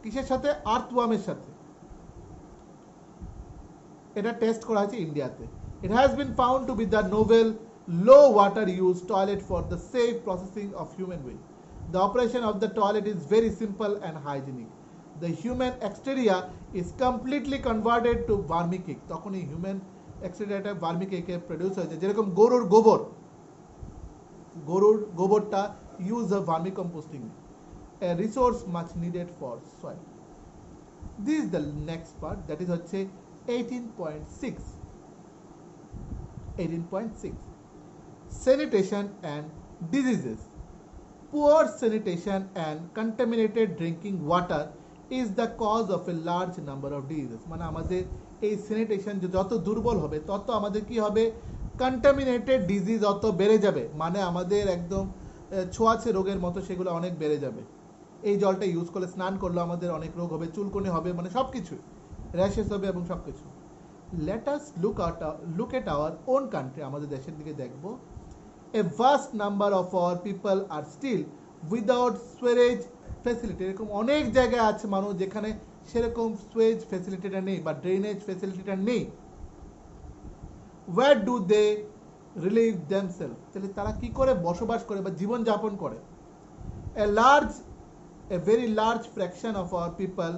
কিসের সাথে? আর্থওয়ার্মের সাথে। এটা টেস্ট করা হয়েছে ইন্ডিয়াতে। It has been found to be the novel low water use toilet for the safe processing of human waste. The operation of the toilet is very simple and hygienic. The human excreta is completely converted to vermi cake. তখন এই human এক্সটেরিয়াটা vermi কেকে produce হয়েছে। যেরকম গরুর গোবরটা use of vermi composting, a resource much needed for soil. This is the next part, that is হচ্ছে 18.6 sanitation and diseases. Poor sanitation and contaminated drinking water is the cause of a large number of diseases. মানে আমাদের এই sanitation যত দুর্বল হবে তত আমাদের কি হবে, কন্টামিনেটেড ডিজিজ অত বেড়ে যাবে, মানে আমাদের একদম ছোঁয়াচে রোগের মতো সেগুলো অনেক বেড়ে যাবে। এই জলটা ইউজ করলে স্নান করলে আমাদের অনেক রোগ হবে, চুলকুনি হবে, মানে সব কিছু র্যাশেস হবে এবং সব কিছু। Let us look at our own country. আমাদের দেশের দিকে দেখব। A vast number of our people are still without sewage facility. এরকম অনেক জায়গায় আছে মানুষ যেখানে সেরকম সুয়েজ ফেসিলিটিটা নেই বা ড্রেনেজ ফেসিলিটিটা নেই। Where do they relieve themself. তাহলে তারা কি করে বসবাস করে বা জীবনযাপন করে? A very large fraction of our people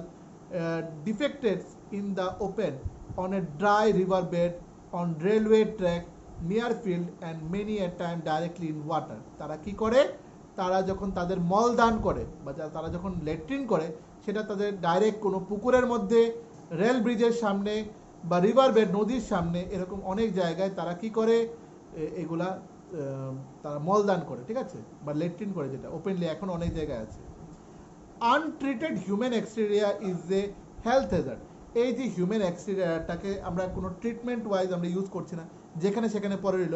defecates in the open, on a dry riverbed, on railway track, near field, and many a time directly in water. তারা কি করে? তারা যখন তাদের মল দান করে বা তারা যখন ল্যাট্রিন করে, সেটা তাদের ডাইরেক্ট কোনো পুকুরের মধ্যে, রেল ব্রিজের সামনে, বা রিভার বেড নদীর সামনে, এরকম অনেক জায়গায় তারা কি করে, এগুলা তারা মল দান করে, ঠিক আছে, বা ল্যাট্রিন করে, যেটা ওপেনলি এখন অনেক জায়গায় আছে। Untreated human excreta is a health hazard. এই যে হিউম্যান এক্সটেরিয়াটাকে আমরা কোনো ট্রিটমেন্ট ওয়াইজ আমরা ইউজ করছি না, যেখানে সেখানে পড়ে রইল,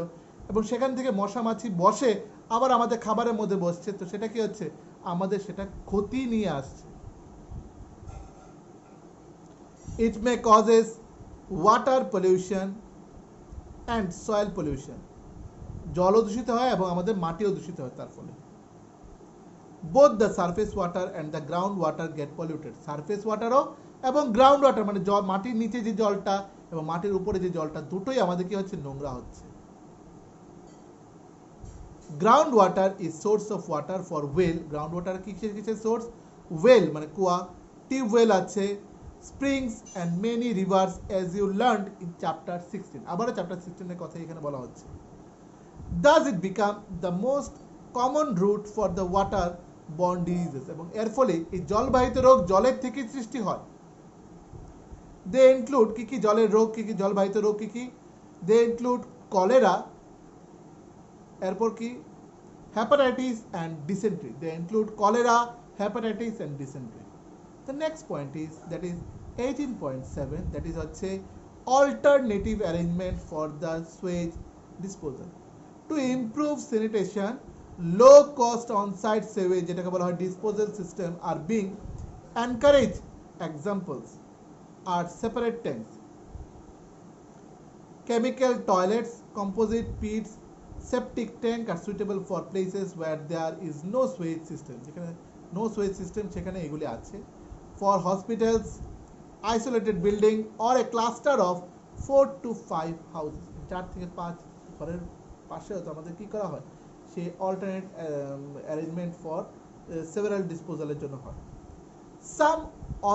এবং সেখান থেকে মশা মাছি বসে আবার আমাদের খাবারের মধ্যে বসছে, তো সেটা কি হচ্ছে, আমাদের সেটা ক্ষতি নিয়ে আসছে। It may causes water pollution and soil pollution, জলও দূষিত হয় এবং আমাদের মাটিও দূষিত হয় তার ফলে। Both the surface water and the ground water get polluted, surface ওয়াটারও এবং গ্রাউন্ড ওয়াটার মানে মাটির নিচে যে জলটা এবং মাটির উপরে যে জলটা, দুটোই আমাদের কি হচ্ছে, নোংরা হচ্ছে। Ground water is source of water for well, ground water কিসের কিসের সোর্স, ওয়েল মানে কুয়া, টিউবওয়েল আছে, springs and many rivers as you learned in chapter 16, আবারও চ্যাপ্টার 16 এর কথা এখানে বলা হচ্ছে। Does it become the most common route for the water borne diseases, এবং এর ফলে এই জলবাহিত রোগ জলের থেকে সৃষ্টি হয়। দে ইনক্লুড কি কি জলের রোগ, কি কি জলবাহিত রোগ কি কি, দে ইনক্লুড কলেরা, এরপর কি hepatitis and dysentery, they include cholera, hepatitis and dysentery. The next point is, that is 18.7, that is হচ্ছে alternative arrangement for the sewage disposal. To improve sanitation, low cost on-site sewage যেটাকে বলা হয় disposal system are being encouraged. Examples are separate tanks, chemical toilets, composite pits, septic tank are suitable for places where there is no sewage system, যেখানে no sewage system সেখানে এগুলি আছে। For hospitals, isolated building or a cluster of 4 to 5 houses, 4 থেকে 5 ঘরের পাশেও তো আমাদের কি করা হয়, সে alternate arrangement for several disposal-এর জন্য হয়। Some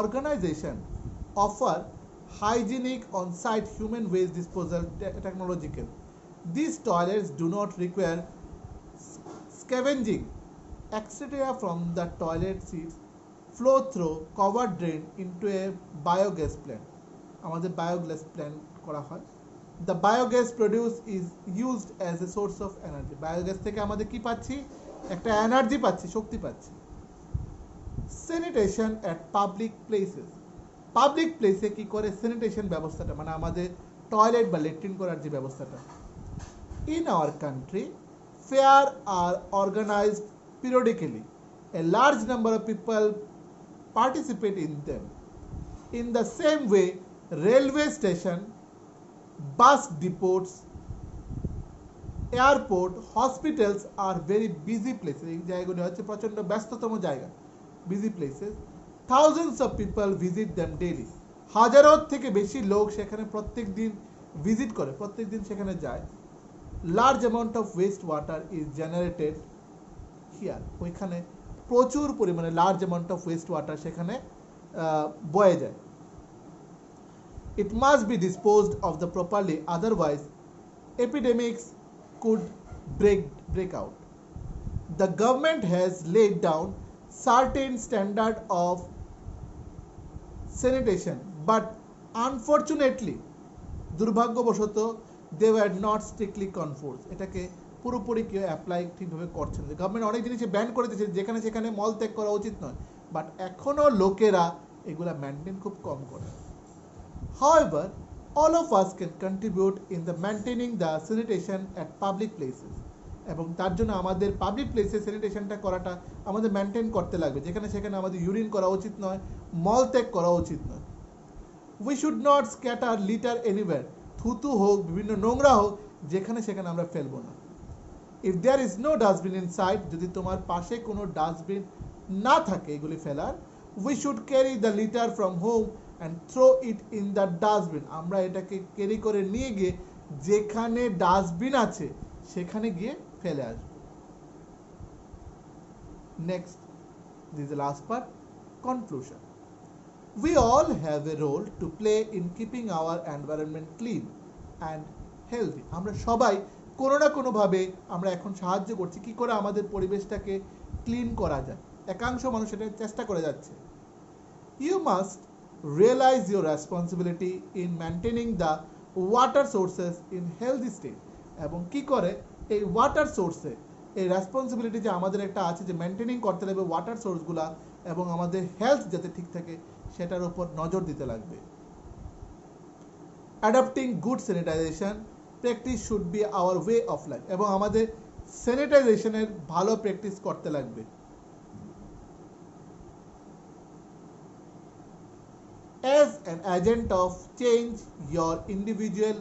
organization offer hygienic on-site human waste disposal technological. These toilets do not require scavenging. Excreta from the toilet seats flow through covered drain into a biogas plant, আমাদের biogas plant করা হয়। The biogas produced is used as a source of energy, biogas থেকে আমাদের কি পাচ্ছি, একটা energy পাচ্ছি, শক্তি পাচ্ছি। Sanitation at public places, public প্লেসে কি করে স্যানিটেশন ব্যবস্থাটা, মানে আমাদের টয়লেট বা ল্যাট্রিন করার যে ব্যবস্থাটা। In our country, fairs are organized periodically. A large number of people participate in them. In the same way, railway station, bus depots, airport, hospitals are very busy places. এই জায়গাগুলো হচ্ছে প্রচন্ড ব্যস্ততম জায়গা, busy places. Thousands of people visit them daily. হাজারো থেকে বেশি লোক সেখানে প্রত্যেক দিন ভিজিট করে, প্রত্যেক দিন সেখানে যায়। Large amount of waste water is generated here, ওইখানে প্রচুর পরিমাণে large amount of waste water সেখানে বয়ে যায়। It must be disposed of the properly, otherwise epidemics could break out. The government has laid down certain standard of sanitation, but unfortunately, দুর্ভাগ্যবশত they were not strictly enforced. এটাকে পুরোপুরি কেউ apply ঠিকভাবে করছেন না। গভর্নমেন্ট অনেক জিনিসে ব্যান করে দিয়েছে, যেখানে সেখানে মল ত্যাগ করা উচিত নয়, বাট এখনো লোকেরা এগুলা মেনটেন খুব কম করে। However, all of us can contribute in the maintaining the sanitation at public places, এবং তার জন্য আমাদের পাবলিক প্লেসে স্যানিটেশনটা করাটা আমাদের মেনটেন করতে লাগবে, যেখানে সেখানে আমাদের ইউরিন করা উচিত নয়, মল ত্যাগ করা উচিত নয়। We should not scatter litter anywhere, থুতু হোক, বিভিন্ন নোংরা হোক, যেখানে সেখানে আমরা ফেলবো না। If there is no dustbin in sight, যদি তোমার পাশে কোনো ডাস্টবিন না থাকে এগুলি ফেলার, we should carry the litter from home and throw it in the dustbin, আমরা এটাকে ক্যারি করে নিয়ে গিয়ে যেখানে ডাস্টবিন আছে সেখানে গিয়ে ফেলে আসবো। Next, this is the last part, conclusion. We all have a role to play in keeping our environment clean and healthy. আমরা সবাই কোনো না কোনোভাবে আমরা এখন সাহায্য করছি কি করে আমাদের পরিবেশটাকে ক্লিন করা যায়, একাংশ মানুষ এটা চেষ্টা করে যাচ্ছে। You must realize your responsibility in maintaining the water sources in healthy state, এবং কি করে এই ওয়াটার সোর্সে এই রেসপন্সিবিলিটি যে আমাদের একটা আছে যে মেনটেনিং করতে লাগবে ওয়াটার সোর্সগুলা এবং আমাদের হেলথ যাতে ঠিক থাকে সেটার উপর নজর দিতে লাগবে। Adapting good sanitisation practice should be hour way of life, এবং আমাদের স্যানিটাইজেশনের ভালো প্র্যাকটিস করতে লাগবে। As an agent of change, your individual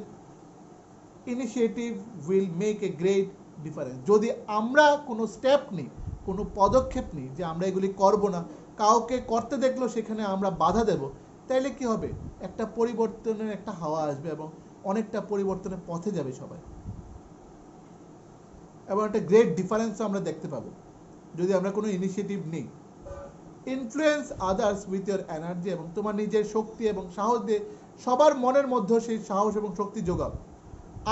initiative will make a great difference. যদি আমরা কোনো স্টেপ নিই, কোনো পদক্ষেপ নিই যে আমরা এগুলি করব না, কাউকে করতে দেখলেও সেখানে আমরা বাধা দেব, তাইলে কি হবে? একটা পরিবর্তনের একটা হাওয়া আসবে এবং অনেকটা পরিবর্তনের পথে যাবে সবাই, এবং একটা গ্রেট ডিফারেন্সও আমরা দেখতে পাবো যদি আমরা কোনো ইনিশিয়েটিভ নিই। Influence others with your energy, এবং তোমার নিজের শক্তি এবং সাহস দিয়ে সবার মনের মধ্যে সেই সাহস এবং শক্তি যোগাও।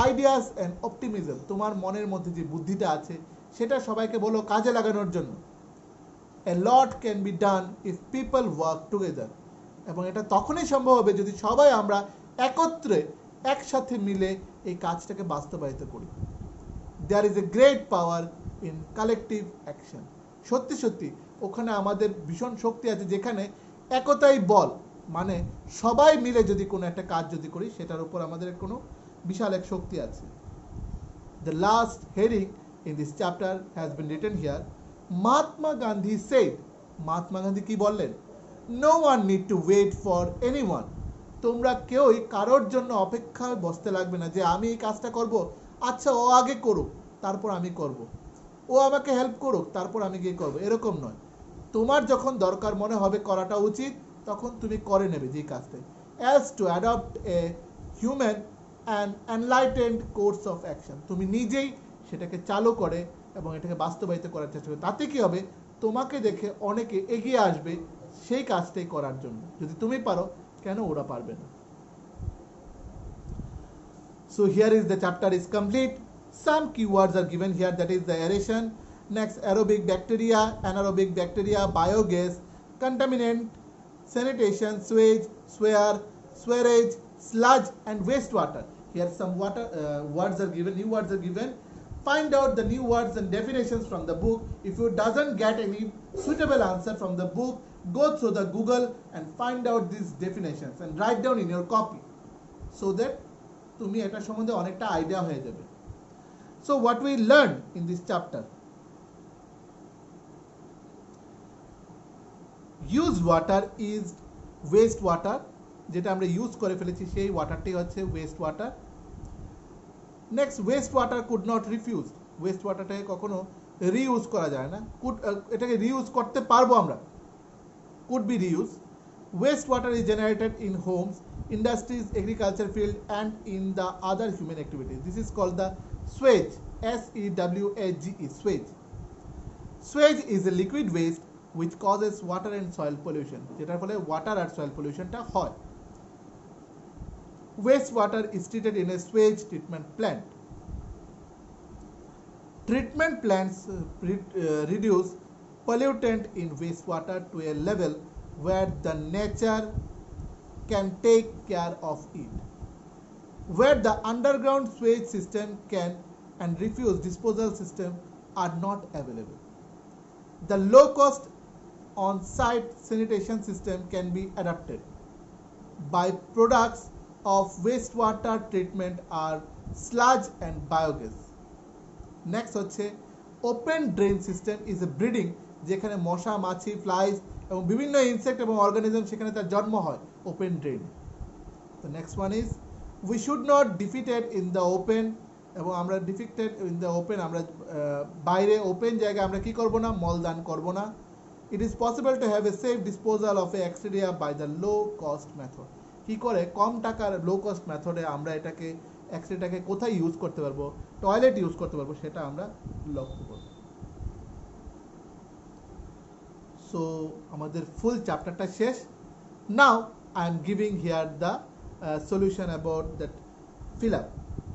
আইডিয়াস অ্যান্ড অপটিমিজম, তোমার মনের মধ্যে যে বুদ্ধিটা আছে সেটা সবাইকে বলো কাজে লাগানোর জন্য। A lot can be done if people work together, এবং এটা তখনই সম্ভব হবে যদি সবাই আমরা একত্রে একসাথে মিলে এই কাজটাকে বাস্তবায়িত করি। There is a great power in collective action, সত্যি সত্যি ওখানে আমাদের ভীষণ শক্তি আছে যেখানে একতাই বল, মানে সবাই মিলে যদি কোনো একটা কাজ যদি করি সেটার উপর আমাদের কোনো বিশাল এক শক্তি আছে। The last heading in this chapter has been written here. Mahatma Gandhi said, Mahatma Gandhi কি বললেন? No one need to wait for anyone, তোমরা কেউই কারোর জন্য অপেক্ষায় বসতে লাগবে না যে আমি এই কাজটা করব, আচ্ছা ও আগে করুক তারপর আমি করব, ও আমাকে হেল্প করুক তারপর আমি গিয়ে করব, এরকম নয়। তোমার যখন দরকার মনে হবে করাটা উচিত তখন তুমি করে নেবে যে কাজটাই। As to adopt a human and enlightened course of action, তুমি নিজেই সেটাকে চালু করে এবং এটাকে বাস্তবায়িত করার চেষ্টা করবে। তাতে কি হবে? তোমাকে দেখে অনেকে এগিয়ে আসবে সেই কাজটাই করার জন্য। যদি তুমি পারো, কেন ওরা পারবে না? So here is the chapter is complete. Some keywords are given here, that is the aeration, next aerobic bacteria, anaerobic bacteria, biogas, contaminant, sanitation, sewage, sewage, sludge and wastewater. Here some words are given, new words are given. Find out the new words and definitions from the book. If you doesn't get any suitable answer from the book, go through the Google and find out these definitions and write down in your copy so that তুমি এটা সম্বন্ধে অনেকটা idea হয়ে যাবে। So what we learn in this chapter, use water is waste water, যেটা আমরা use করে ফেলেছি সেই ওয়াটারটাই হচ্ছে waste water. Next, waste water could not refuse, waste ওয়াটারটাকে কখনো রিইউজ করা যায় না, এটাকে রিইউজ করতে পারবো আমরা, could be reuse. Waste water is generated in homes, industries, agriculture field and in the other human activities. This is called the sewage, S-E-W-A-G-E, sewage. Sewage is a liquid waste which causes water and soil pollution, যেটার ফলে water আর soil pollutionটা হয়। Waste water is treated in a sewage treatment plant. Treatment plants reduce pollutant in wastewater to a level where the nature can take care of it, where the underground sewage system can and refuse disposal system are not available. The low cost on-site sanitation system can be adapted. Byproducts of wastewater treatment are sludge and biogas. Next হচ্ছে open drain system is a breeding, যেখানে মশা, মাছি, flies এবং বিভিন্ন insect এবং organism সেখানে তার জন্ম হয় open drain. The next one is we should not defeated in the open, এবং আমরা ডিফেক্টেড ইন দ্য ওপেন, আমরা বাইরে ওপেন জায়গায় আমরা কি করব না? মলদান করব না। It is possible to have a safe disposal of a excreta by the low cost method, কি করে কম টাকার লো কস্ট মেথডে আমরা এটাকে এক্সটেরিয়াটাকে কোথায় ইউজ করতে পারবো, টয়লেট ইউজ করতে পারবো, সেটা আমরা লক্ষ্য করব। সো আমাদের ফুল চ্যাপ্টারটা শেষ। নাও I am giving here the solution about that fill up.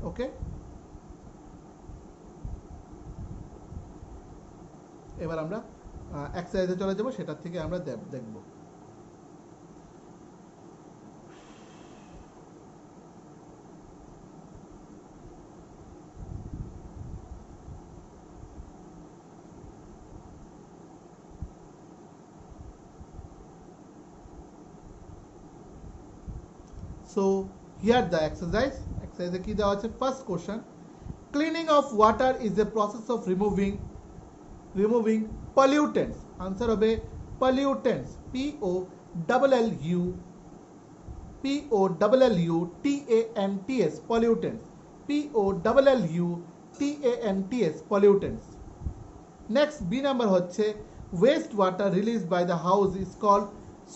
Okay, এবার আমরা এক্সারসাইজে চলে যাব, সেটার থেকে আমরা দেখব। So here the exercise কি দেওয়া আছে? First question, cleaning of water is a process of removing pollutants. Answer হবে pollutants, P-O-L-L-U POLLUTANTS, pollutants. POLLUTANTS, pollutants. Next B number হচ্ছে waste water released by the house is called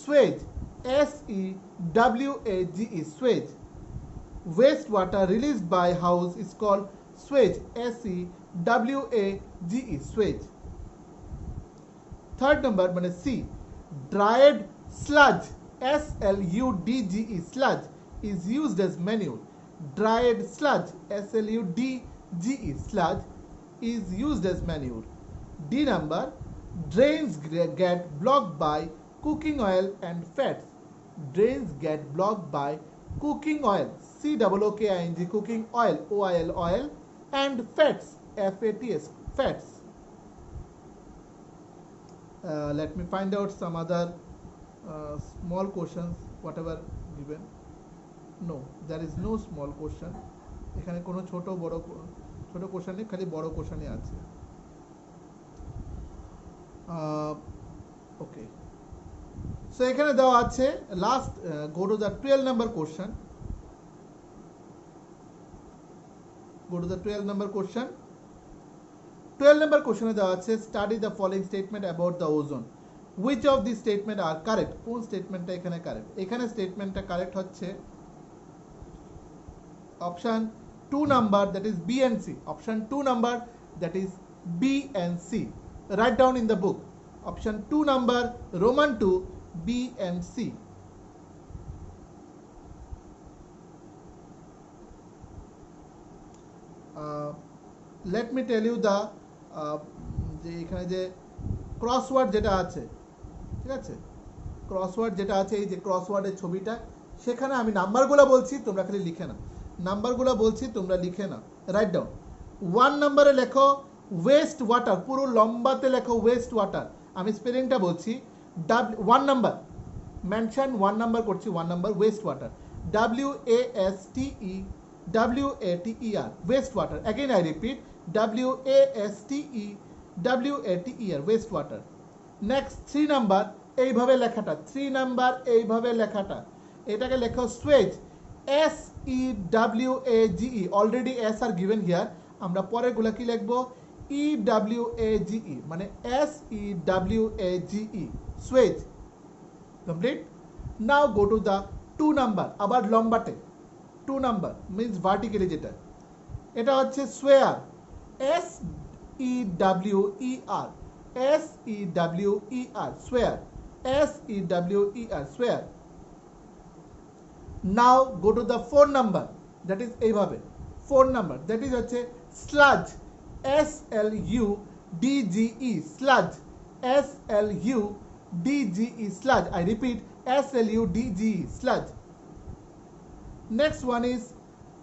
sewage. SEWAGE, sewage. Waste water released by house is called sewage. SEWAGE, sewage. Third number মানে C, dried sludge, SLUDGE, sludge is used as manure. Dried sludge, SLUDGE, sludge is used as manure. D number, drains get blocked by cooking oil and fats. Drains get blocked by cooking oil, COOKING, cooking oil, oil, and fats, FATS, fats. Let me find out some other small questions, whatever given. No, there is no small question. এখানে কোনো ছোট question নেই, খালি বড় কোশ্চেনই আছে। ওকে, so এখানে দেওয়া আছে last, go to the 12 number question. Go to the 12 number question. 12 number question দেওয়া আছে study the following statement about the ozone. Which of these statement are correct? কোন স্টেটমেন্টটা এখানে কারেক্ট? এখানে স্টেটমেন্টটা কারেক্ট হচ্ছে option 2 number, that is B and C. Option 2 number, that is B and C. Write down in the book. Option 2 number, Roman 2, B and C. Let me tell you the যে এখানে যে crossword যেটা আছে, ঠিক আছে, crossword যেটা আছে, এই যে ক্রসওয়ার্ডের ছবিটা, সেখানে আমি নাম্বারগুলো বলছি, তোমরা খালি লিখে নাও। নাম্বারগুলো বলছি, তোমরা লিখে নাও, রাইট ডাউন। 1 নম্বরে লেখো ওয়েস্ট ওয়াটার, পুরো লম্বাতে লেখো ওয়েস্ট ওয়াটার। আমি স্পেলিংটা বলছি, 1 নাম্বার মেনশন, 1 নাম্বার করছি, 1 number West water, WASTEWATER, waste water. Again I repeat, WASTEWATER, waste water. Next 3 number, এইভাবে লেখাটা, 3 number এইভাবে লেখাটা, এটাকে লেখো sewage, SEWAGE. Already S are given here, আমরা পরের গুলা কি লিখবো, EWAGE, মানে SEWAGE, sewage. Complete. Now go to the 2 number, আবার লম্বাতে 2 number means vertically যেটা, এটা হচ্ছে swear, SEWER, swear, swear. Now go to the 4 number, that is এইভাবে 4 number, that is হচ্ছে sludge, SLUDGE, sludge, SLUDGE, sludge. I repeat, SLUDGE, sludge. Next one is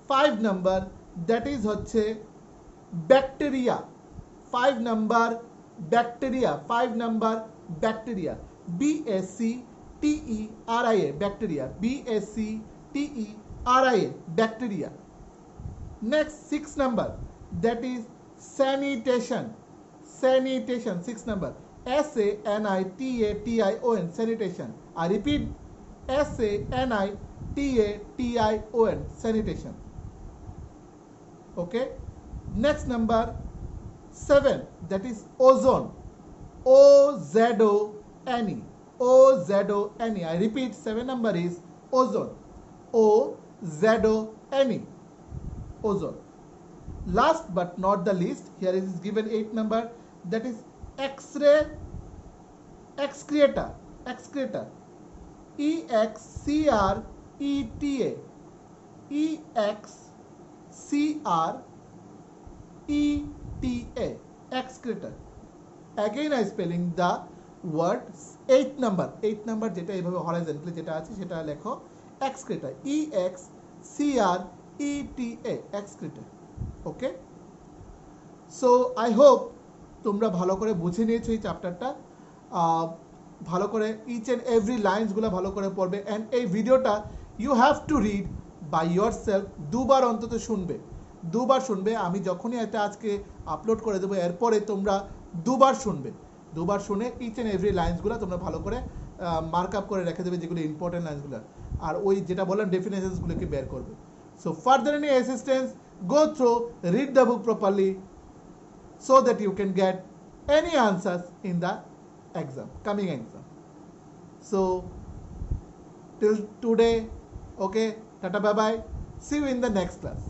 5 number, that is হচ্ছে bacteria, 5 number bacteria, 5 number bacteria, BACTERIA, bacteria, BACTERIA, bacteria. Next 6 number, that is sanitation, 6 number, SANITATION, sanitation. I repeat, SANITATION, sanitation. Okay. Next number 7, that is ozone, OZONE, OZONE. I repeat, 7 number is ozone, OZONE, ozone. Last but not the least, here is given 8 number, that is X-ray, excreta, EXCRETA, EXCRETA, excreta. Again I spelling the word 8 number, যেটা এইভাবে horizontally যেটা আছে সেটা লেখো excreta, EXCRETA, excreta. Okay, so I hope তোমরা ভালো করে বুঝে নিয়েছো এই চ্যাপ্টারটা, ভালো করে ইচ অ্যান্ড এভরি লাইন্সগুলো ভালো করে পড়বে। অ্যান্ড এই ভিডিওটা you have to read by yourself, দুবার অন্তত শুনবে, আমি যখনই এটা আজকে আপলোড করে দেবো এরপরে তোমরা দুবার শুনে ইচ অ্যান্ড এভরি লাইন্সগুলো তোমরা ভালো করে মার্ক আপ করে রেখে দেবে, যেগুলো ইম্পর্টেন্ট লাইন্সগুলো। আর ওই যেটা বললাম ডেফিনেশনসগুলোকে বের করবে। So further any assistance, go through, read the book properly so that you can get any answers in the exam, coming exam. So till today, okay, tata bye bye, see you in the next class.